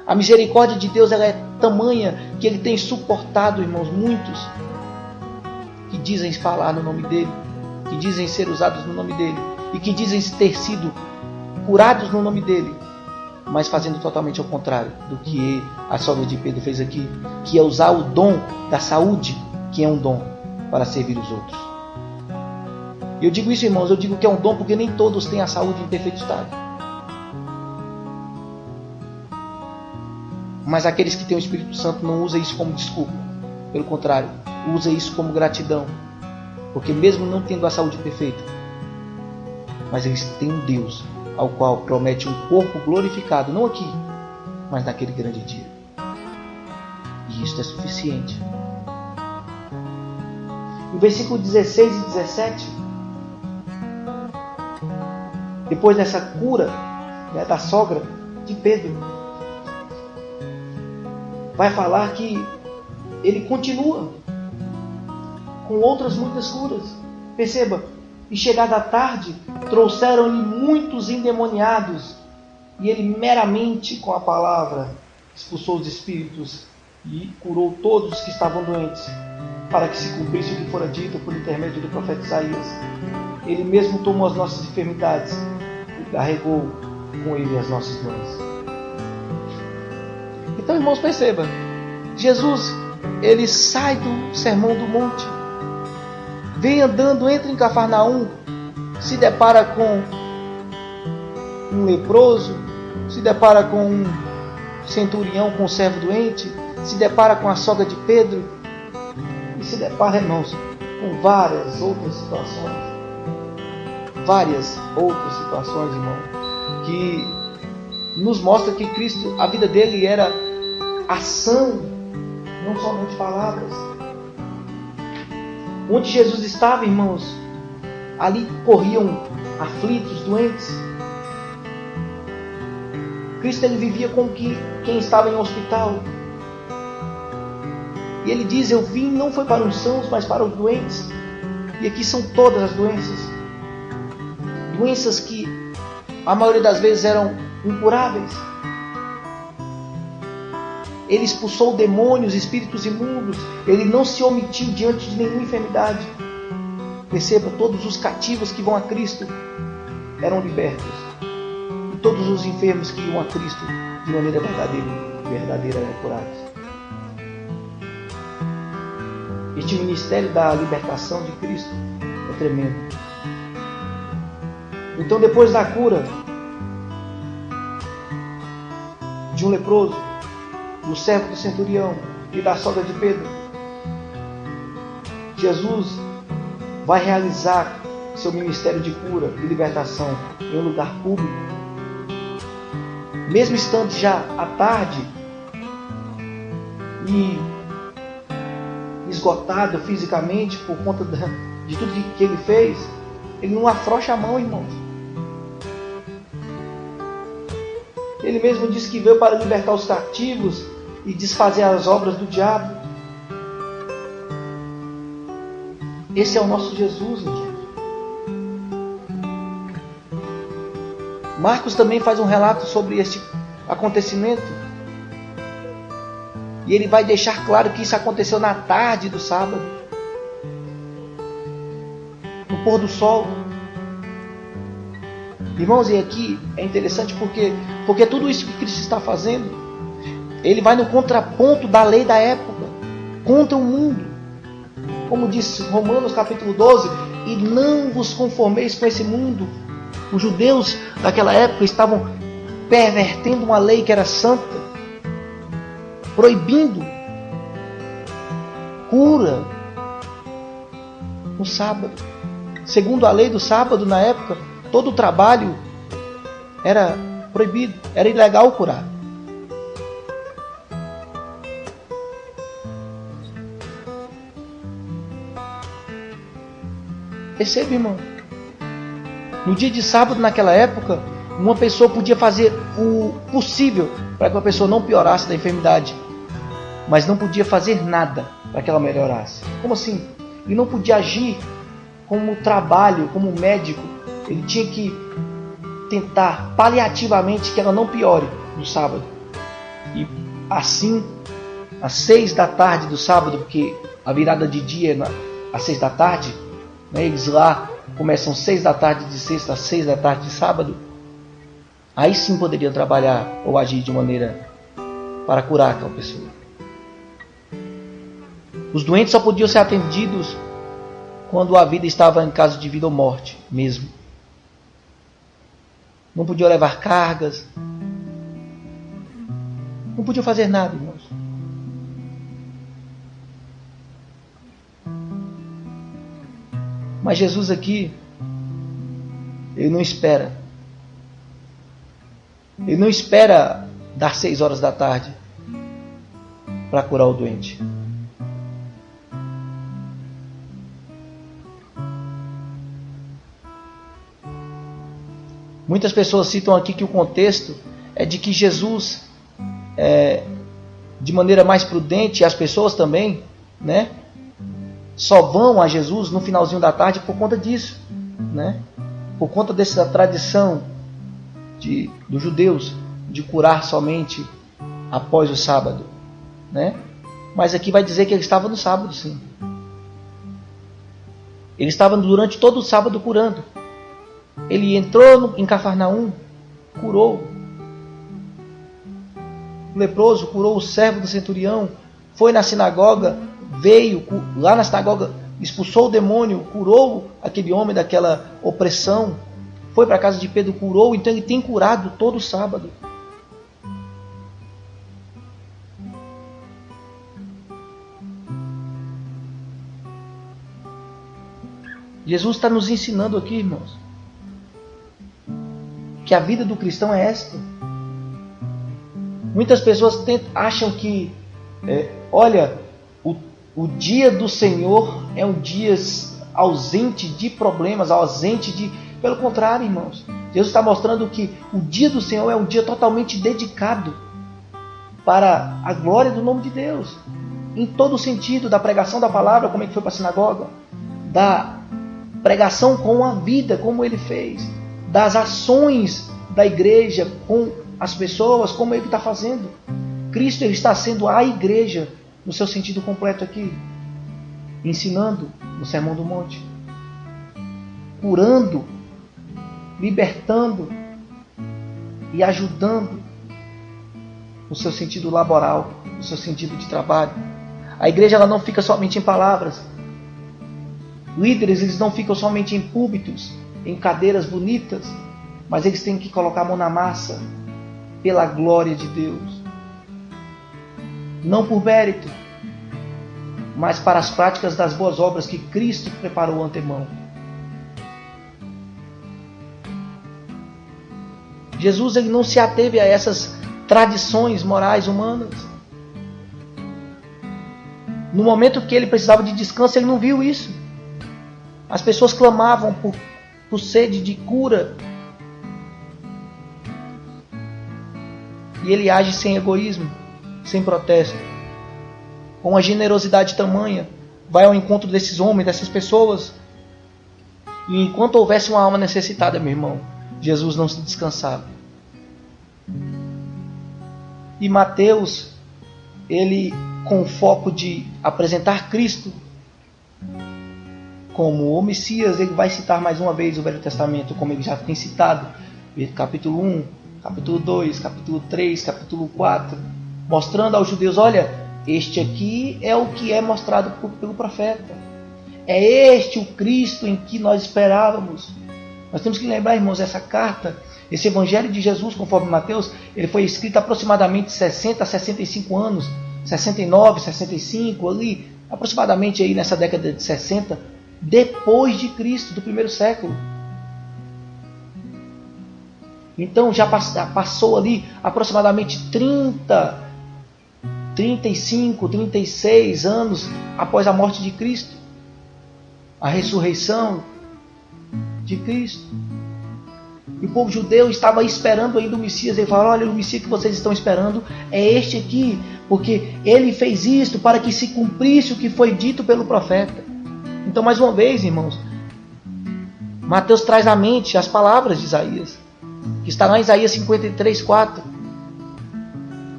A: A misericórdia de Deus ela é tamanha que Ele tem suportado, irmãos, muitos que dizem falar no nome dEle, que dizem ser usados no nome dEle e que dizem ter sido curados no nome dEle, mas fazendo totalmente ao contrário do que a sogra de Pedro fez aqui, que é usar o dom da saúde, que é um dom, para servir os outros. E eu digo isso, irmãos, eu digo que é um dom porque nem todos têm a saúde em perfeito estado. Mas aqueles que têm o Espírito Santo não usam isso como desculpa. Pelo contrário, usa isso como gratidão. Porque mesmo não tendo a saúde perfeita, mas eles têm um Deus ao qual promete um corpo glorificado, não aqui, mas naquele grande dia. E isso é suficiente. No versículo 16 e 17, depois dessa cura, da sogra de Pedro, vai falar que ele continua com outras muitas curas. Perceba, e chegada a tarde, trouxeram-lhe muitos endemoniados, e ele meramente com a palavra expulsou os espíritos e curou todos os que estavam doentes, para que se cumprisse o que fora dito por intermédio do profeta Isaías. Ele mesmo tomou as nossas enfermidades e carregou com ele as nossas dores. Então, irmãos, perceba, Jesus, ele sai do Sermão do Monte, vem andando, entra em Cafarnaum, se depara com um leproso, se depara com um centurião, com um servo doente, se depara com a sogra de Pedro, e se depara, irmãos, com várias outras situações, irmão, que nos mostra que Cristo, a vida dele era ação, não somente palavras. Onde Jesus estava, irmãos, ali corriam aflitos, doentes. Cristo ele vivia como quem estava em um hospital. E ele diz, eu vim não foi para os sãos, mas para os doentes. E aqui são todas as doenças. Doenças que a maioria das vezes eram incuráveis. Ele expulsou demônios, espíritos imundos. Ele não se omitiu diante de nenhuma enfermidade. Perceba, todos os cativos que vão a Cristo eram libertos. E todos os enfermos que iam a Cristo de maneira verdadeira eram curados. Este ministério da libertação de Cristo é tremendo. Então, depois da cura de um leproso, do servo do centurião e da sogra de Pedro, Jesus vai realizar seu ministério de cura e libertação em um lugar público. Mesmo estando já à tarde e esgotado fisicamente por conta de tudo que ele fez, ele não afrouxa a mão, irmãos. Ele mesmo disse que veio para libertar os cativos e desfazer as obras do diabo. Esse é o nosso Jesus, irmãos. Marcos também faz um relato sobre este acontecimento. E ele vai deixar claro que isso aconteceu na tarde do sábado, no pôr do sol. Irmãos, e aqui é interessante porque tudo isso que Cristo está fazendo, ele vai no contraponto da lei da época, contra o mundo. Como diz Romanos capítulo 12, e não vos conformeis com esse mundo. Os judeus daquela época estavam pervertendo uma lei que era santa, proibindo cura no sábado. Segundo a lei do sábado, na época, todo o trabalho era proibido, era ilegal curar. Percebe, irmão? No dia de sábado, naquela época, uma pessoa podia fazer o possível para que a pessoa não piorasse da enfermidade, mas não podia fazer nada para que ela melhorasse. Como assim? Ele não podia agir como trabalho, como médico. Ele tinha que tentar paliativamente que ela não piore no sábado. E assim, às 6 da tarde do sábado, porque a virada de dia é às 6 da tarde, né, eles lá começam 6 da tarde de sexta às 6 da tarde de sábado, aí sim poderiam trabalhar ou agir de maneira para curar aquela pessoa. Os doentes só podiam ser atendidos quando a vida estava em caso de vida ou morte mesmo. Não podiam levar cargas, não podiam fazer nada, irmãos. Mas Jesus aqui, Ele não espera dar 6 horas da tarde para curar o doente. Muitas pessoas citam aqui que o contexto é de que Jesus, de maneira mais prudente, e as pessoas também, né, só vão a Jesus no finalzinho da tarde por conta disso, né? Por conta dessa tradição dos judeus de curar somente após o sábado, né? Mas aqui vai dizer que ele estava no sábado, sim. Ele estava durante todo o sábado curando. Ele entrou em Cafarnaum, curou o leproso, curou o servo do centurião, foi na sinagoga, veio lá na sinagoga, expulsou o demônio, curou aquele homem daquela opressão, foi para a casa de Pedro, curou. Então ele tem curado todo sábado. Jesus está nos ensinando aqui, irmãos, que a vida do cristão é esta. Muitas pessoas acham que, o dia do Senhor é um dia ausente de problemas, ausente de... Pelo contrário, irmãos, Jesus está mostrando que o dia do Senhor é um dia totalmente dedicado para a glória do nome de Deus. Em todo o sentido da pregação da palavra, como ele foi para a sinagoga, da pregação com a vida, como ele fez, das ações da igreja com as pessoas, como ele está fazendo. Cristo ele está sendo a igreja no seu sentido completo aqui, ensinando no Sermão do Monte.
B: curando, libertando e ajudando no seu sentido laboral, no seu sentido de trabalho. A igreja ela não fica somente em palavras. Líderes eles não ficam somente em púlpitos, em cadeiras bonitas, mas eles têm que colocar a mão na massa pela glória de Deus. Não por mérito, mas para as práticas das boas obras que Cristo preparou antemão. Jesus ele não se ateve a essas tradições morais humanas. No momento que ele precisava de descanso, ele não viu isso. As pessoas clamavam por sede de cura. E ele age sem egoísmo, sem protesto, com uma generosidade tamanha, vai ao encontro desses homens, dessas pessoas. E enquanto houvesse uma alma necessitada, meu irmão, Jesus não se descansava. E Mateus, ele com o foco de apresentar Cristo como o Messias, ele vai citar mais uma vez o Velho Testamento, como ele já tem citado, capítulo 1, capítulo 2, capítulo 3, capítulo 4, mostrando aos judeus, olha, este aqui é o que é mostrado pelo profeta. É este o Cristo em que nós esperávamos. Nós temos que lembrar, irmãos, essa carta, esse Evangelho de Jesus, conforme Mateus, ele foi escrito aproximadamente 60 a 65 anos, 69, 65, ali, aproximadamente aí nessa década de 60, depois de Cristo, do primeiro século. Então já passou ali aproximadamente 35, 36 anos após a morte de Cristo, a ressurreição de Cristo. E o povo judeu estava esperando ainda o Messias. Ele falou, olha, o Messias que vocês estão esperando é este aqui, porque ele fez isto para que se cumprisse o que foi dito pelo profeta. Então, mais uma vez, irmãos, Mateus traz à mente as palavras de Isaías, que está lá em Isaías 53, 4,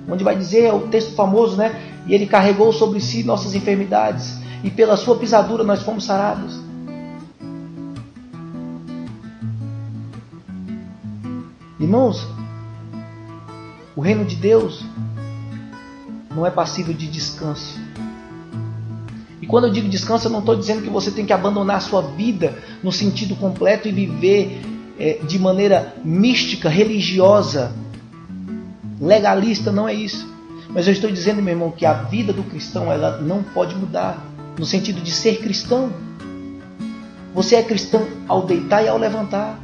B: onde vai dizer, é o texto famoso, né? E ele carregou sobre si nossas enfermidades, e pela sua pisadura nós fomos sarados. Irmãos, o reino de Deus não é passível de descanso. E quando eu digo descanso, eu não estou dizendo que você tem que abandonar a sua vida no sentido completo e viver de maneira mística, religiosa, legalista, não é isso. Mas eu estou dizendo, meu irmão, que a vida do cristão ela não pode mudar no sentido de ser cristão. Você é cristão ao deitar e ao levantar,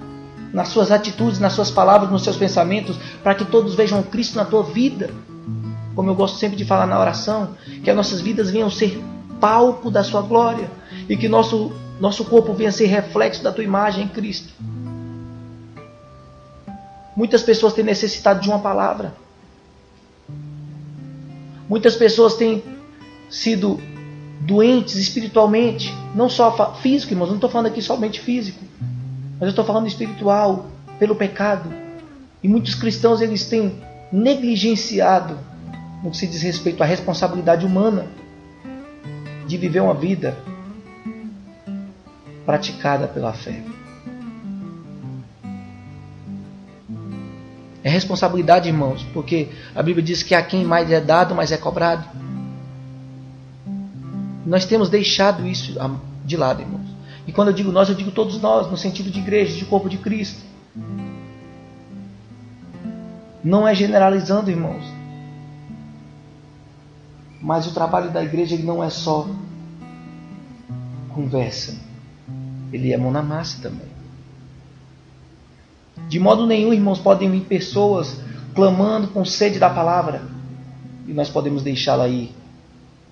B: nas suas atitudes, nas suas palavras, nos seus pensamentos, para que todos vejam Cristo na tua vida. Como eu gosto sempre de falar na oração, que as nossas vidas venham ser palco da sua glória e que nosso corpo venha ser reflexo da tua imagem em Cristo. Muitas pessoas têm necessidade de uma palavra. Muitas pessoas têm sido doentes espiritualmente, não só físico, irmãos, não estou falando aqui somente físico, mas eu estou falando espiritual, pelo pecado. E muitos cristãos eles têm negligenciado no que se diz respeito à responsabilidade humana de viver uma vida praticada pela fé. É responsabilidade, irmãos, porque a Bíblia diz que a quem mais é dado, mais é cobrado. Nós temos deixado isso de lado, irmãos. E quando eu digo nós, eu digo todos nós, no sentido de igreja, de corpo de Cristo. Não é generalizando, irmãos. Mas o trabalho da igreja ele não é só conversa. Ele é mão na massa também. De modo nenhum, irmãos, podem vir pessoas clamando com sede da palavra e nós podemos deixá-la aí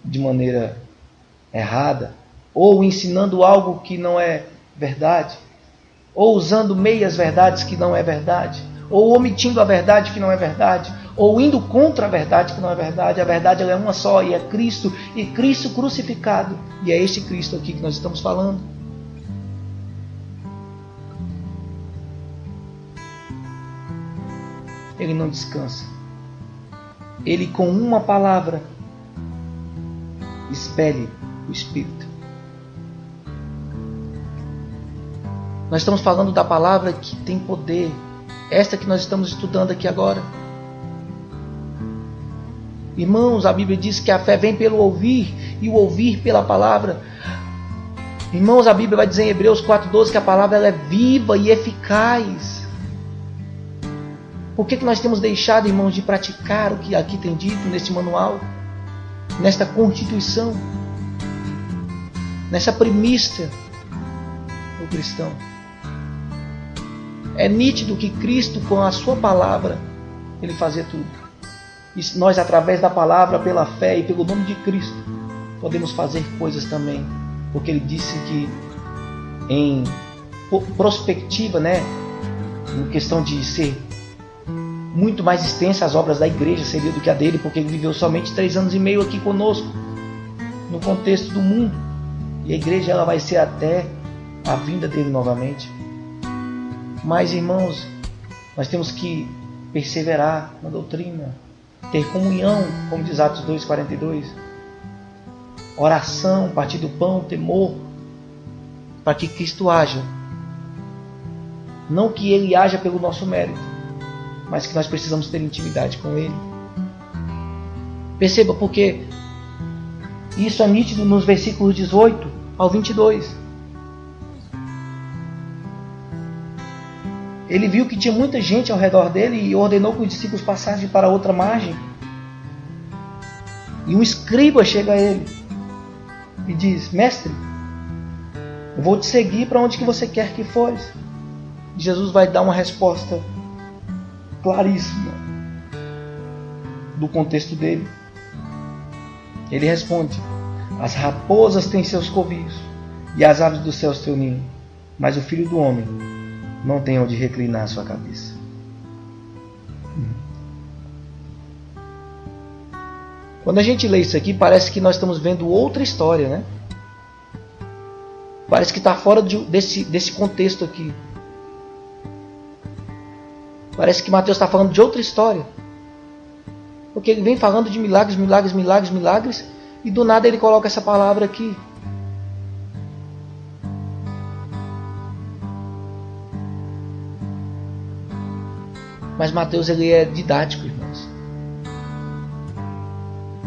B: de maneira errada, ou ensinando algo que não é verdade, ou usando meias verdades que não é verdade, ou omitindo a verdade que não é verdade, ou indo contra a verdade que não é verdade. A verdade ela é uma só e é Cristo, e Cristo crucificado. E é este Cristo aqui que nós estamos falando. Ele não descansa. Ele com uma palavra expele o Espírito. Nós estamos falando da palavra que tem poder. Esta que nós estamos estudando aqui agora. Irmãos, a Bíblia diz que a fé vem pelo ouvir e o ouvir pela palavra. Irmãos, a Bíblia vai dizer em Hebreus 4:12 que a palavra ela é viva e eficaz. Por que nós temos deixado, irmãos, de praticar o que aqui tem dito neste manual? Nesta constituição? Nessa premissa do cristão? É nítido que Cristo, com a sua palavra, Ele fazia tudo. E nós, através da palavra, pela fé e pelo nome de Cristo, podemos fazer coisas também. Porque Ele disse que, em prospectiva, em questão de ser muito mais extensa as obras da igreja, seria do que a dele, porque Ele viveu somente 3 anos e meio aqui conosco, no contexto do mundo. E a igreja ela vai ser até a vinda dele novamente. Mas, irmãos, nós temos que perseverar na doutrina, ter comunhão, como diz Atos 2:42, oração, partir do pão, temor, para que Cristo haja. Não que Ele haja pelo nosso mérito, mas que nós precisamos ter intimidade com Ele. Perceba, porque isso é nítido nos versículos 18 ao 22. Ele viu que tinha muita gente ao redor dele e ordenou que os discípulos passassem para outra margem. E um escriba chega a ele e diz: Mestre, eu vou te seguir para onde que você quer que fores. E Jesus vai dar uma resposta claríssima do contexto dele. Ele responde: as raposas têm seus covis e as aves do céu seu ninho, mas o Filho do Homem não tem onde reclinar a sua cabeça. Quando a gente lê isso aqui, parece que nós estamos vendo outra história, né? Parece que está fora desse contexto aqui. Parece que Mateus está falando de outra história. Porque ele vem falando de milagres, milagres, milagres, milagres, e do nada ele coloca essa palavra aqui. Mas Mateus ele é didático, irmãos.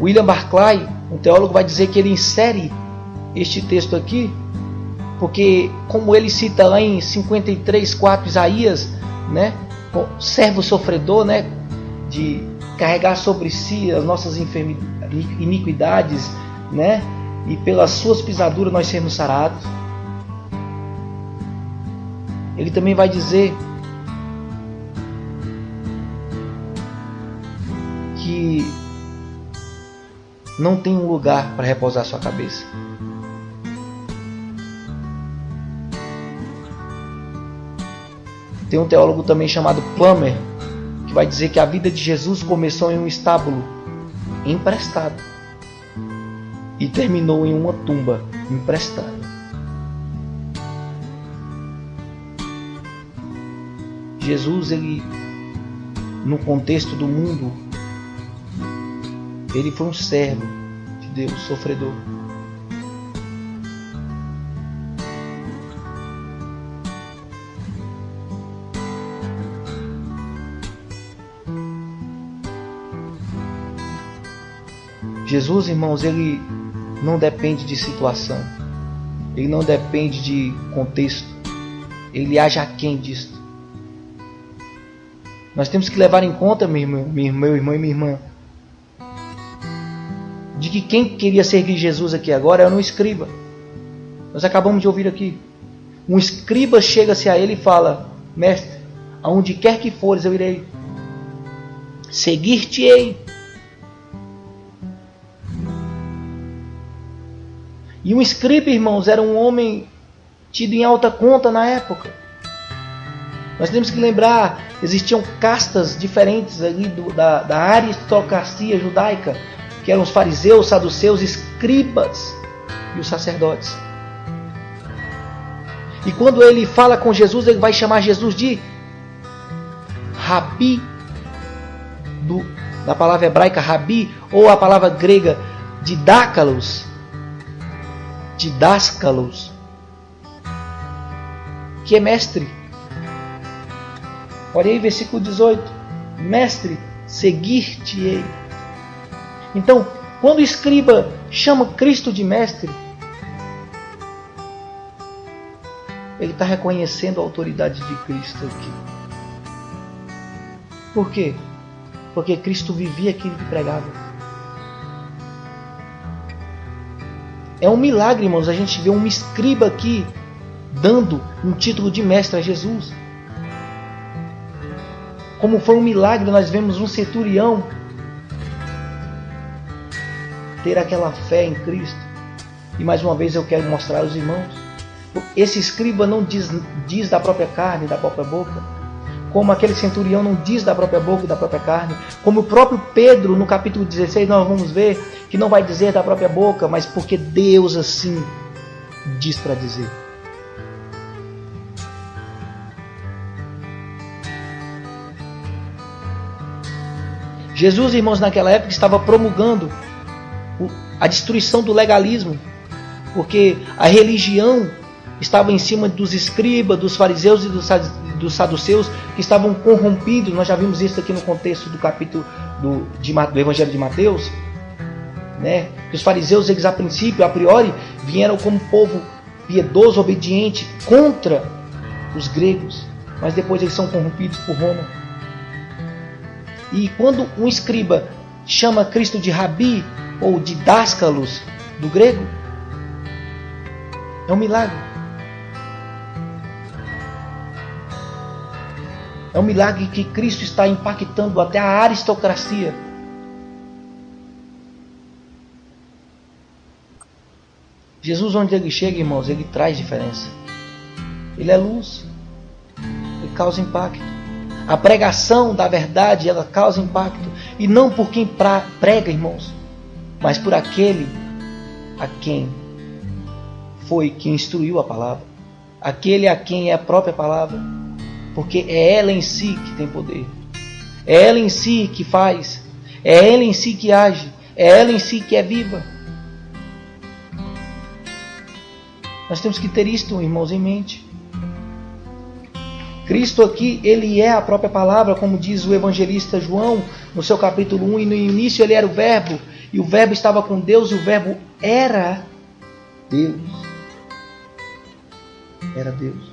B: William Barclay, um teólogo, vai dizer que ele insere este texto aqui, porque como ele cita lá em 53:4 Isaías, servo sofredor, de carregar sobre si as nossas iniquidades, e pelas suas pisaduras nós sermos sarados. Ele também vai dizer que não tem um lugar para repousar sua cabeça. Tem um teólogo também chamado Plummer, que vai dizer que a vida de Jesus começou em um estábulo emprestado e terminou em uma tumba emprestada. Jesus, ele, no contexto do mundo, ele foi um servo de Deus, sofredor. Jesus, irmãos, ele não depende de situação. Ele não depende de contexto. Ele age aquém disto. Nós temos que levar em conta, meu irmão e minha irmã, de que quem queria servir Jesus aqui agora era um escriba. Nós acabamos de ouvir aqui. Um escriba chega-se a ele e fala: Mestre, aonde quer que fores eu irei. Seguir-te-ei. E um escriba, irmãos, era um homem tido em alta conta na época. Nós temos que lembrar, existiam castas diferentes ali da aristocracia judaica, que eram os fariseus, saduceus, escribas e os sacerdotes. E quando ele fala com Jesus, ele vai chamar Jesus de Rabi, da palavra hebraica Rabi, ou a palavra grega didáscalos, que é mestre. Olha aí, versículo 18. Mestre, seguir-te-ei. Então, quando o escriba chama Cristo de mestre, ele está reconhecendo a autoridade de Cristo aqui. Por quê? Porque Cristo vivia aquilo que pregava. É um milagre, irmãos, a gente vê um escriba aqui dando um título de mestre a Jesus. Como foi um milagre, nós vemos um centurião ter aquela fé em Cristo. E mais uma vez eu quero mostrar aos irmãos, esse escriba não diz da própria carne, da própria boca, como aquele centurião não diz da própria boca e da própria carne, como o próprio Pedro no capítulo 16 nós vamos ver que não vai dizer da própria boca, mas porque Deus assim diz para dizer. Jesus, irmãos, naquela época estava promulgando a destruição do legalismo, porque a religião estava em cima dos escribas, dos fariseus e dos saduceus, que estavam corrompidos. Nós já vimos isso aqui no contexto do capítulo do Evangelho de Mateus, né? Que os fariseus, eles a princípio, a priori, vieram como povo piedoso, obediente, contra os gregos, mas depois eles são corrompidos por Roma. E quando um escriba chama Cristo de Rabi, ou de Dáscalos, do grego, é um milagre. É um milagre que Cristo está impactando até a aristocracia. Jesus, onde ele chega, irmãos, ele traz diferença. Ele é luz. Ele causa impacto. A pregação da verdade, ela causa impacto. E não por quem prega, irmãos, mas por aquele a quem foi quem instruiu a palavra. Aquele a quem é a própria palavra. Porque é ela em si que tem poder. É ela em si que faz. É ela em si que age. É ela em si que é viva. Nós temos que ter isto, irmãos, em mente. Cristo aqui, ele é a própria palavra, como diz o evangelista João, no seu capítulo 1, e no início ele era o verbo, e o verbo estava com Deus, e o verbo era Deus. Era Deus.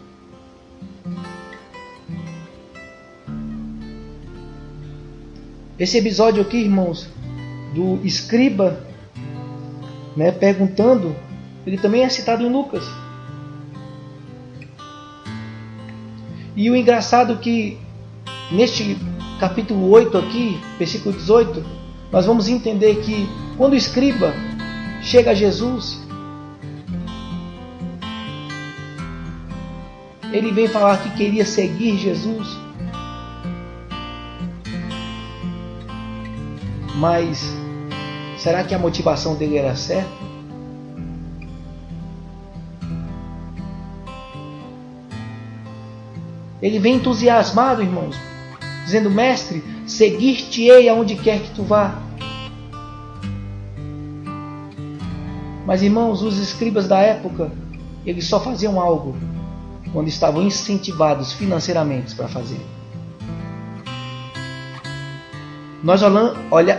B: Esse episódio aqui, irmãos, do escriba, né, perguntando, ele também é citado em Lucas. E o engraçado é que neste capítulo 8 aqui, versículo 18, nós vamos entender que quando o escriba chega a Jesus, ele vem falar que queria seguir Jesus. Mas será que a motivação dele era certa? Ele vem entusiasmado, irmãos, dizendo: mestre, seguir-te-ei aonde quer que tu vá. Mas, irmãos, os escribas da época, eles só faziam algo quando estavam incentivados financeiramente para fazer.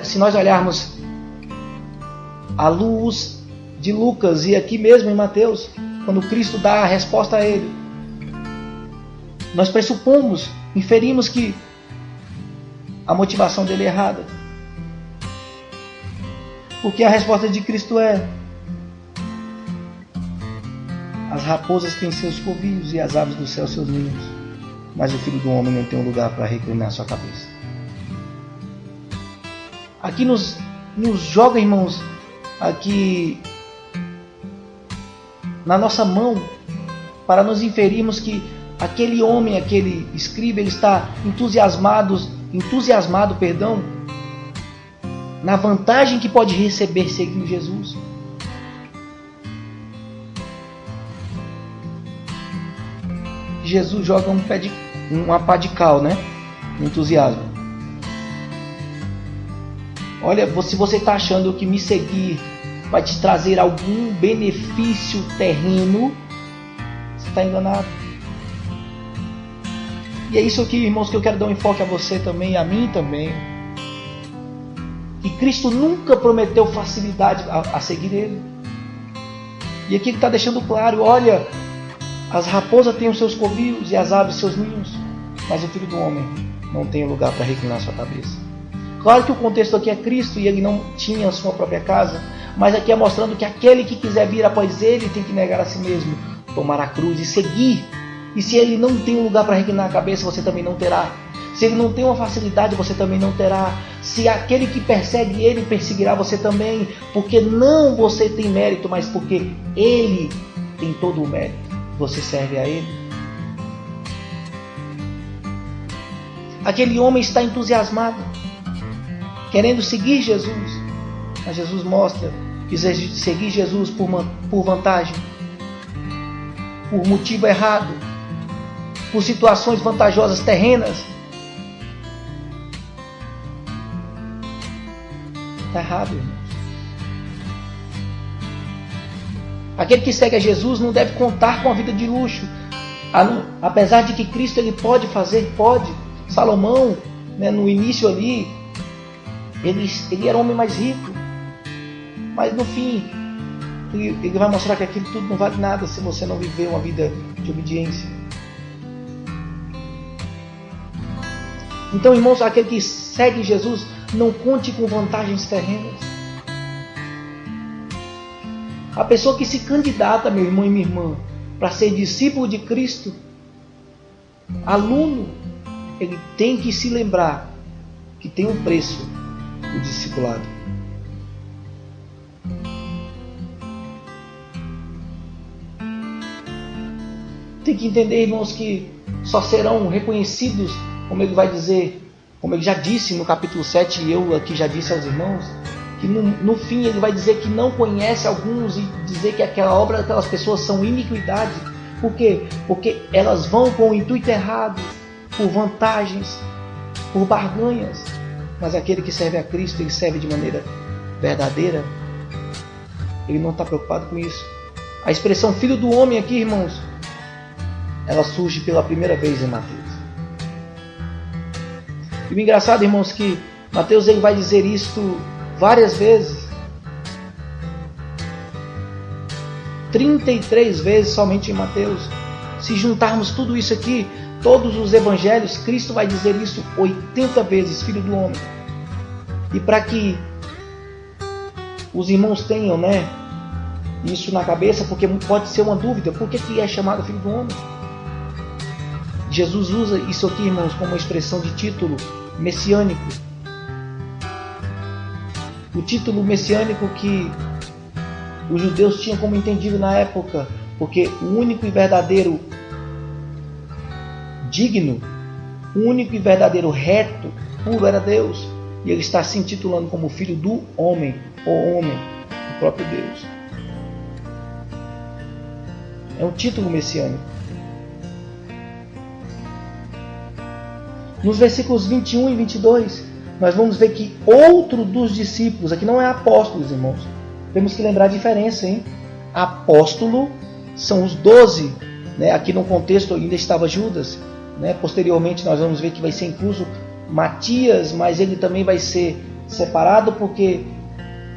B: Se nós olharmos à luz de Lucas e aqui mesmo em Mateus, quando Cristo dá a resposta a ele, nós pressupomos, inferimos que a motivação dele é errada. Porque a resposta de Cristo é: as raposas têm seus covis e as aves do céu seus ninhos, mas o Filho do Homem não tem um lugar para reclinar sua cabeça. Aqui nos joga, irmãos, aqui na nossa mão, para nos inferirmos que aquele homem, aquele escriba, ele está entusiasmado, na vantagem que pode receber seguindo Jesus. Jesus joga uma pá de cal, né? Entusiasmo. Olha, se você está achando que me seguir vai te trazer algum benefício terreno, você está enganado. E é isso aqui, irmãos, que eu quero dar um enfoque a você também, a mim também. Que Cristo nunca prometeu facilidade a seguir Ele. E aqui Ele está deixando claro, olha, as raposas têm os seus covis e as aves seus ninhos, mas o Filho do Homem não tem lugar para reclinar sua cabeça. Claro que o contexto aqui é Cristo e Ele não tinha a sua própria casa, mas aqui é mostrando que aquele que quiser vir após Ele tem que negar a si mesmo, tomar a cruz e seguir. E se Ele não tem um lugar para reclinar a cabeça, você também não terá. Se Ele não tem uma facilidade, você também não terá. Se aquele que persegue Ele perseguirá você também, porque não você tem mérito, mas porque Ele tem todo o mérito. Você serve a Ele. Aquele homem está entusiasmado, querendo seguir Jesus. Mas Jesus mostra que seguir Jesus por vantagem, por motivo errado, por situações vantajosas terrenas, está errado, irmãos. Aquele que segue a Jesus não deve contar com a vida de luxo. Apesar de que Cristo ele pode fazer, pode. Salomão, né, no início ali, ele era o homem mais rico. Mas no fim, ele vai mostrar que aquilo tudo não vale nada se você não viver uma vida de obediência. Então, irmãos, aquele que segue Jesus, não conte com vantagens terrenas. A pessoa que se candidata, meu irmão e minha irmã, para ser discípulo de Cristo, aluno, ele tem que se lembrar que tem um preço o discipulado. Tem que entender, irmãos, que só serão reconhecidos, como ele vai dizer, como ele já disse no capítulo 7, e eu aqui já disse aos irmãos, que no fim ele vai dizer que não conhece alguns e dizer que aquela obra daquelas pessoas são iniquidade. Por quê? Porque elas vão com o intuito errado, por vantagens, por barganhas. Mas aquele que serve a Cristo, ele serve de maneira verdadeira. Ele não está preocupado com isso. A expressão filho do homem aqui, irmãos, ela surge pela primeira vez em Mateus. E o engraçado, irmãos, que Mateus ele vai dizer isto várias vezes. 33 vezes somente em Mateus. Se juntarmos tudo isso aqui, todos os evangelhos, Cristo vai dizer isso 80 vezes, filho do homem. E para que os irmãos tenham, né, isso na cabeça, porque pode ser uma dúvida, por que é chamado filho do homem? Jesus usa isso aqui, irmãos, como uma expressão de título messiânico. O título messiânico que os judeus tinham como entendido na época, porque o único e verdadeiro digno, o único e verdadeiro reto, puro era Deus. E ele está se intitulando como filho do homem, o homem, o próprio Deus. É um título messiânico. Nos versículos 21 e 22, nós vamos ver que outro dos discípulos, aqui não é apóstolos, irmãos. Temos que lembrar a diferença, hein? Apóstolo são os 12, né? Aqui no contexto ainda estava Judas, né? Posteriormente nós vamos ver que vai ser incluso Matias, mas ele também vai ser separado, porque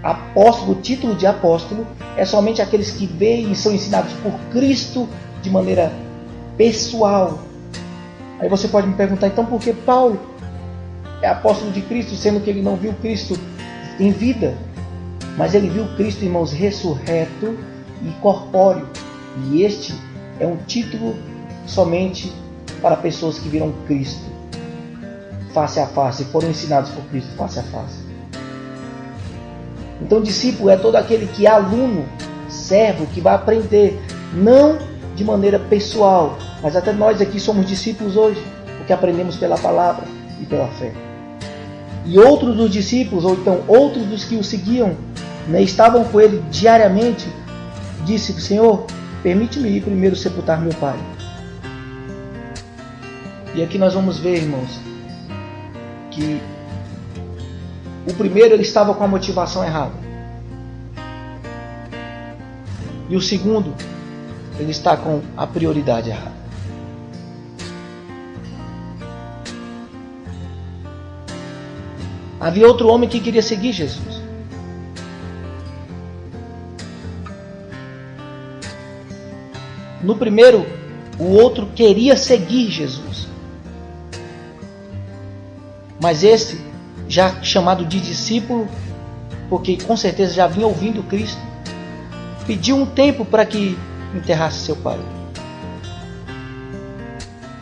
B: apóstolo, o título de apóstolo é somente aqueles que veem e são ensinados por Cristo de maneira pessoal. Aí você pode me perguntar, então por que Paulo é apóstolo de Cristo, sendo que ele não viu Cristo em vida? Mas ele viu Cristo, irmãos, ressurreto e corpóreo. E este é um título somente para pessoas que viram Cristo face a face, foram ensinados por Cristo face a face. Então discípulo é todo aquele que é aluno, servo, que vai aprender, não de maneira pessoal, mas até nós aqui somos discípulos hoje, porque aprendemos pela palavra e pela fé. E outros dos discípulos, ou então outros dos que o seguiam, né, estavam com ele diariamente, disse: Senhor, permite-me ir primeiro sepultar meu pai. E aqui nós vamos ver, irmãos, que o primeiro ele estava com a motivação errada. E o segundo, ele está com a prioridade errada. Havia outro homem que queria seguir Jesus. No primeiro, o outro queria seguir Jesus. Mas esse, já chamado de discípulo, porque com certeza já vinha ouvindo Cristo, pediu um tempo para que enterrasse seu pai.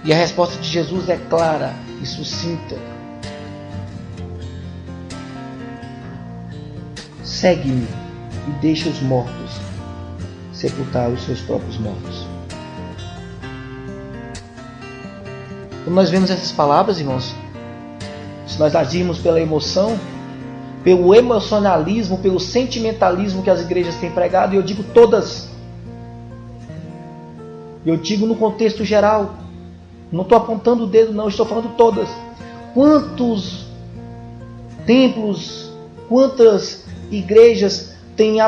B: E a resposta de Jesus é clara e sucinta. Segue-me e deixa os mortos sepultar os seus próprios mortos. Quando nós vemos essas palavras, irmãos, se nós agirmos pela emoção, pelo emocionalismo, pelo sentimentalismo que as igrejas têm pregado, e eu digo todas, eu digo no contexto geral, não estou apontando o dedo não, estou falando todas. Quantos templos, quantas igrejas têm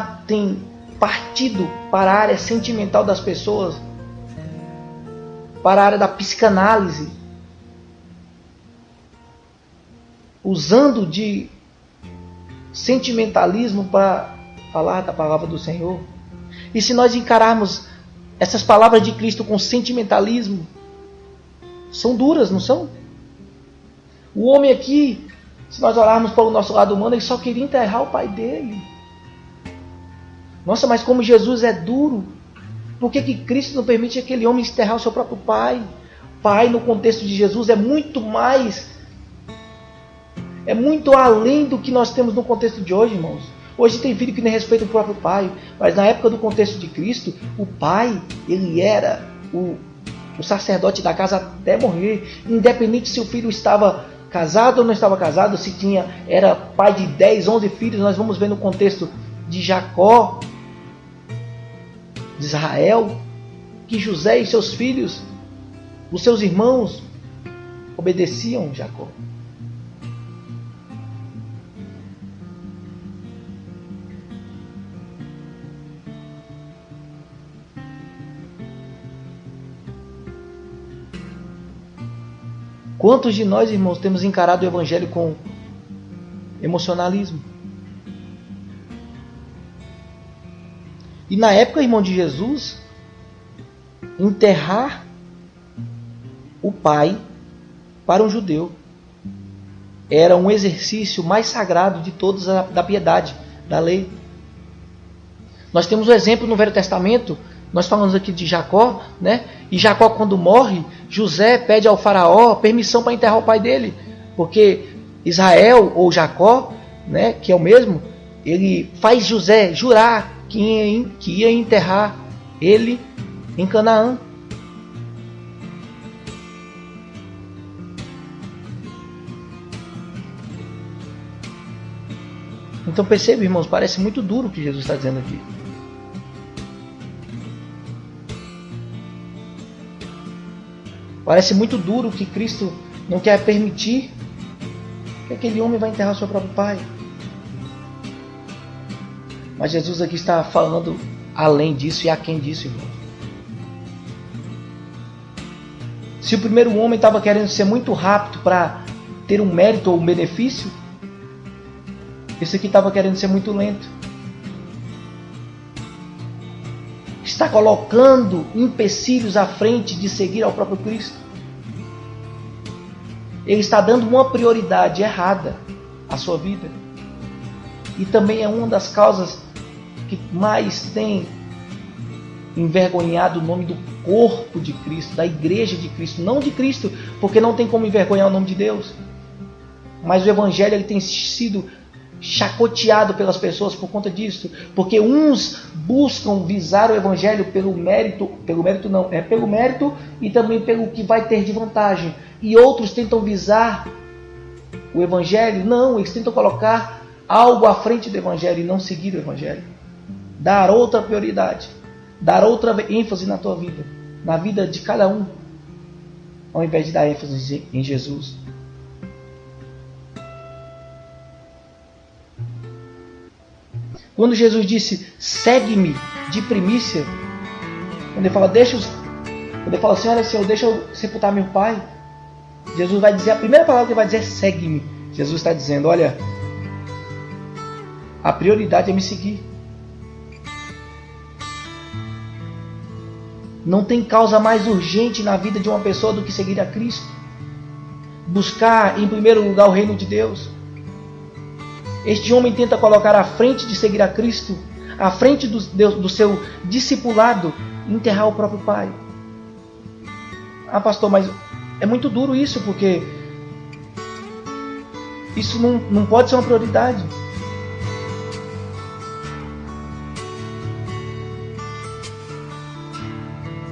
B: partido para a área sentimental das pessoas, para a área da psicanálise, usando de sentimentalismo para falar da palavra do Senhor. E se nós encararmos essas palavras de Cristo com sentimentalismo, são duras, não são? O homem aqui, se nós olharmos para o nosso lado humano, ele só queria enterrar o pai dele. Nossa, mas como Jesus é duro, por que Cristo não permite aquele homem enterrar o seu próprio pai? Pai, no contexto de Jesus, é muito mais, é muito além do que nós temos no contexto de hoje, irmãos. Hoje tem filho que nem respeita o próprio pai, mas na época do contexto de Cristo, o pai, ele era o sacerdote da casa até morrer, independente se o filho estava casado ou não estava casado, se era pai de 10, 11 filhos. Nós vamos ver no contexto de Jacó, de Israel, que José e seus filhos, os seus irmãos, obedeciam Jacó. Quantos de nós, irmãos, temos encarado o Evangelho com emocionalismo? E na época, irmão, de Jesus, enterrar o pai para um judeu era um exercício mais sagrado de todos da piedade, da lei. Nós temos um exemplo no Velho Testamento. Nós falamos aqui de Jacó, né? E Jacó, quando morre, José pede ao faraó permissão para enterrar o pai dele, porque Israel ou Jacó, né, que é o mesmo, ele faz José jurar que ia enterrar ele em Canaã. Então perceba, irmãos, parece muito duro o que Jesus está dizendo aqui. Parece muito duro que Cristo não quer permitir que aquele homem vá enterrar o seu próprio pai. Mas Jesus aqui está falando além disso e aquém disso, irmão. Se o primeiro homem estava querendo ser muito rápido para ter um mérito ou um benefício, esse aqui estava querendo ser muito lento. Está colocando empecilhos à frente de seguir ao próprio Cristo. Ele está dando uma prioridade errada à sua vida. E também é uma das causas que mais tem envergonhado o nome do corpo de Cristo, da igreja de Cristo. Não de Cristo, porque não tem como envergonhar o nome de Deus. Mas o Evangelho ele tem sido chacoteado pelas pessoas por conta disso, porque uns buscam visar o Evangelho pelo mérito e também pelo que vai ter de vantagem, e outros tentam visar o Evangelho, não, eles tentam colocar algo à frente do Evangelho e não seguir o Evangelho, dar outra prioridade, dar outra ênfase na tua vida, na vida de cada um, ao invés de dar ênfase em Jesus. Quando Jesus disse, segue-me de primícia, quando ele fala, quando ele fala assim, olha Senhor, deixa eu sepultar meu pai, Jesus vai dizer, a primeira palavra que ele vai dizer é segue-me. Jesus está dizendo, olha, a prioridade é me seguir. Não tem causa mais urgente na vida de uma pessoa do que seguir a Cristo. Buscar em primeiro lugar o reino de Deus. Este homem tenta colocar à frente de seguir a Cristo, à frente do seu discipulado, enterrar o próprio pai. Ah, pastor, mas é muito duro isso, porque isso não pode ser uma prioridade.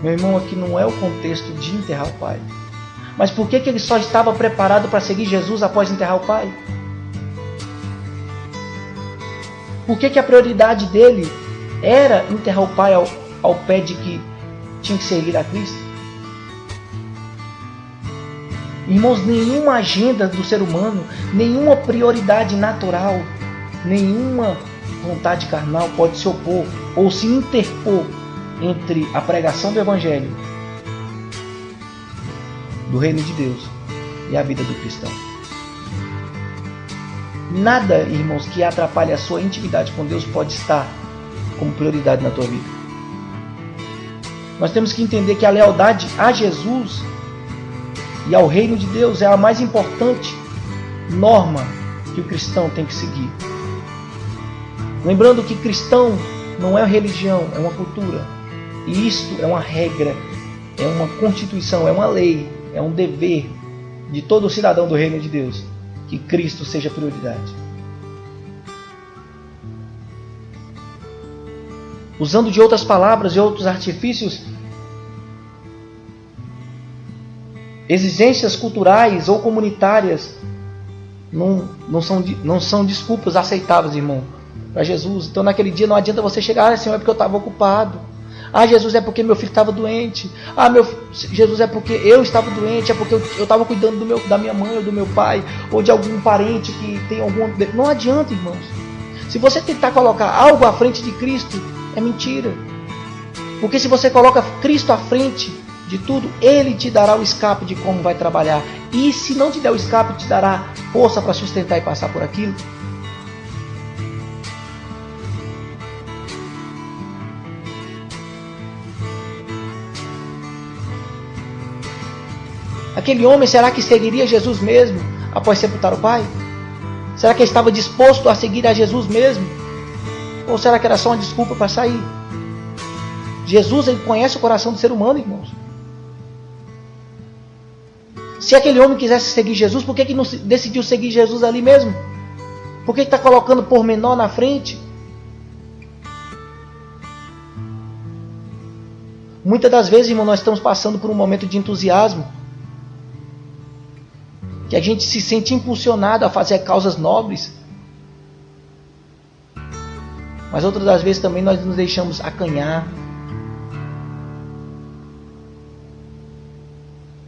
B: Meu irmão, aqui não é o contexto de enterrar o pai. Mas por que ele só estava preparado para seguir Jesus após enterrar o pai? Por que a prioridade dele era enterrar o pai ao pé de que tinha que seguir a Cristo? Irmãos, nenhuma agenda do ser humano, nenhuma prioridade natural, nenhuma vontade carnal pode se opor ou se interpor entre a pregação do Evangelho, do Reino de Deus e a vida do cristão. Nada, irmãos, que atrapalhe a sua intimidade com Deus pode estar como prioridade na tua vida. Nós temos que entender que a lealdade a Jesus e ao Reino de Deus é a mais importante norma que o cristão tem que seguir. Lembrando que cristão não é religião, é uma cultura. E isto é uma regra, é uma constituição, é uma lei, é um dever de todo cidadão do Reino de Deus, que Cristo seja prioridade. Usando de outras palavras e outros artifícios, exigências culturais ou comunitárias não são desculpas aceitáveis, irmão, para Jesus. Então naquele dia não adianta você chegar, Senhor, é porque eu estava ocupado. Jesus, é porque meu filho estava doente. Jesus, é porque eu estava doente. É porque eu estava cuidando da minha mãe ou do meu pai, ou de algum parente que tem algum... Não adianta, irmãos. Se você tentar colocar algo à frente de Cristo, é mentira. Porque se você coloca Cristo à frente de tudo, Ele te dará o escape de como vai trabalhar. E se não te der o escape, te dará força para sustentar e passar por aquilo. Aquele homem, será que seguiria Jesus mesmo após sepultar o pai? Será que ele estava disposto a seguir a Jesus mesmo? Ou será que era só uma desculpa para sair? Jesus, ele conhece o coração do ser humano, irmãos. Se aquele homem quisesse seguir Jesus, por que ele não decidiu seguir Jesus ali mesmo? Por que ele está colocando pormenor na frente? Muitas das vezes, irmão, nós estamos passando por um momento de entusiasmo, que a gente se sente impulsionado a fazer causas nobres. Mas outras das vezes também nós nos deixamos acanhar.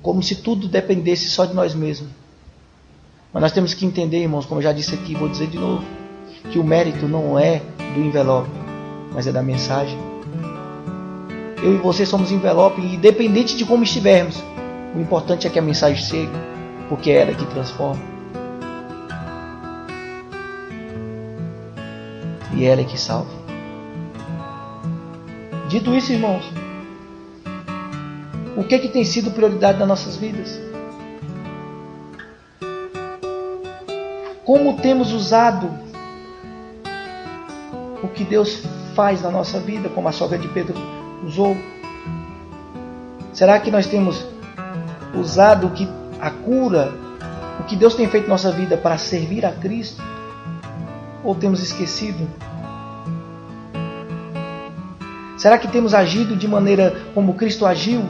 B: Como se tudo dependesse só de nós mesmos. Mas nós temos que entender, irmãos, como eu já disse aqui, vou dizer de novo, que o mérito não é do envelope, mas é da mensagem. Eu e você somos envelope, e independente de como estivermos, o importante é que a mensagem chegue. Porque é ela que transforma. E ela é que salva. Dito isso, irmãos, o que tem sido prioridade nas nossas vidas? Como temos usado o que Deus faz na nossa vida, como a sogra de Pedro usou? Será que nós temos usado a cura, o que Deus tem feito na nossa vida para servir a Cristo? Ou temos esquecido? Será que temos agido de maneira como Cristo agiu?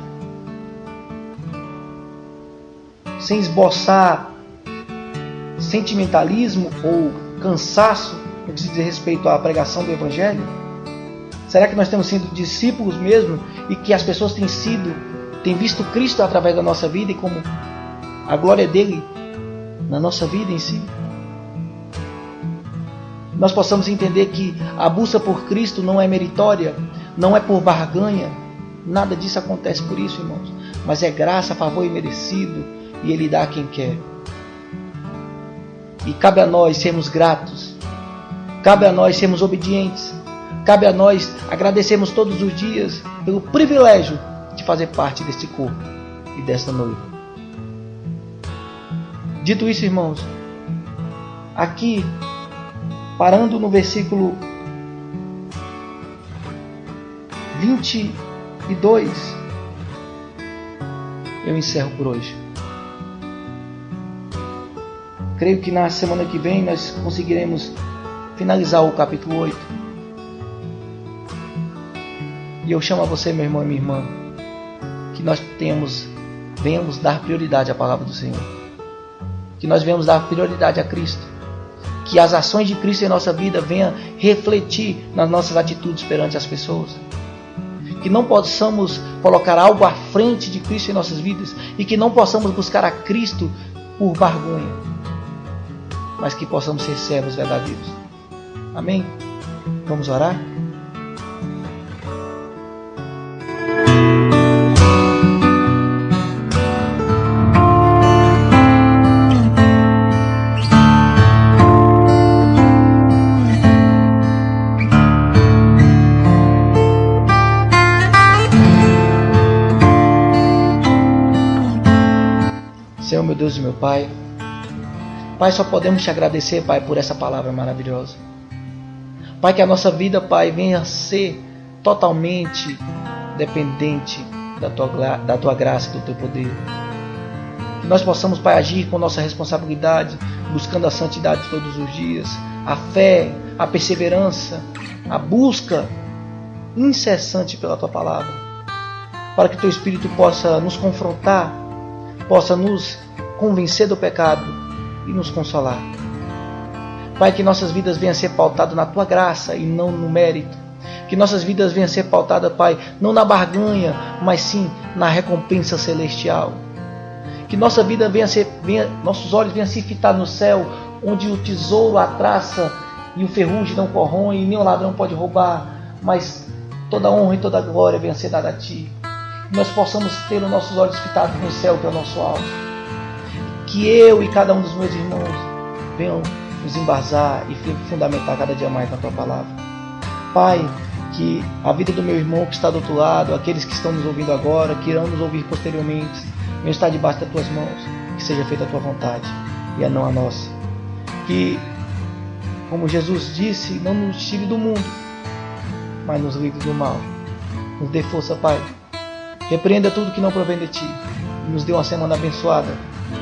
B: Sem esboçar sentimentalismo ou cansaço no que se diz respeito à pregação do Evangelho? Será que nós temos sido discípulos mesmo e que as pessoas têm visto Cristo através da nossa vida e como a glória dele na nossa vida em si? Nós possamos entender que a busca por Cristo não é meritória, não é por barganha, nada disso acontece por isso, irmãos, mas é graça, favor e merecido, e Ele dá a quem quer. E cabe a nós sermos gratos. Cabe a nós sermos obedientes. Cabe a nós agradecermos todos os dias pelo privilégio de fazer parte deste corpo e desta noiva. Dito isso, irmãos, aqui, parando no versículo 22, eu encerro por hoje. Creio que na semana que vem nós conseguiremos finalizar o capítulo 8. E eu chamo a você, meu irmão e minha irmã, que nós venhamos dar prioridade à palavra do Senhor. Que nós venhamos dar prioridade a Cristo. Que as ações de Cristo em nossa vida venham refletir nas nossas atitudes perante as pessoas. Que não possamos colocar algo à frente de Cristo em nossas vidas. E que não possamos buscar a Cristo por barganha. Mas que possamos ser servos verdadeiros. Amém? Vamos orar? Senhor, meu Deus e meu Pai, Pai, só podemos te agradecer, Pai, por essa palavra maravilhosa. Pai, que a nossa vida, Pai, venha a ser totalmente dependente da Tua graça e do Teu poder. Que nós possamos, Pai, agir com nossa responsabilidade, buscando a santidade todos os dias, a fé, a perseverança, a busca incessante pela Tua palavra, para que Teu Espírito possa nos confrontar, possa nos convencer do pecado e nos consolar. Pai, que nossas vidas venham a ser pautadas na Tua graça e não no mérito. Que nossas vidas venham a ser pautadas, Pai, não na barganha, mas sim na recompensa celestial. Que nossa vida nossos olhos venham a se fitar no céu, onde o tesouro, a traça e o ferrugem não corroem, e nem o ladrão pode roubar, mas toda honra e toda glória venha a ser dada a Ti. Que nós possamos ter os nossos olhos fitados no céu, que é o nosso alvo. Que eu e cada um dos meus irmãos venham nos embasar e fundamentar cada dia mais na Tua palavra. Pai, que a vida do meu irmão que está do outro lado, aqueles que estão nos ouvindo agora, que irão nos ouvir posteriormente, venham estar debaixo das Tuas mãos, que seja feita a Tua vontade e a não a nossa. Que, como Jesus disse, não nos tire do mundo, mas nos livre do mal. Nos dê força, Pai. Repreenda tudo que não provém de Ti e nos dê uma semana abençoada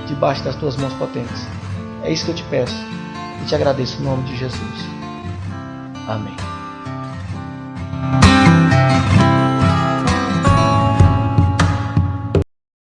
B: debaixo das Tuas mãos potentes. É isso que eu te peço e te agradeço em nome de Jesus. Amém.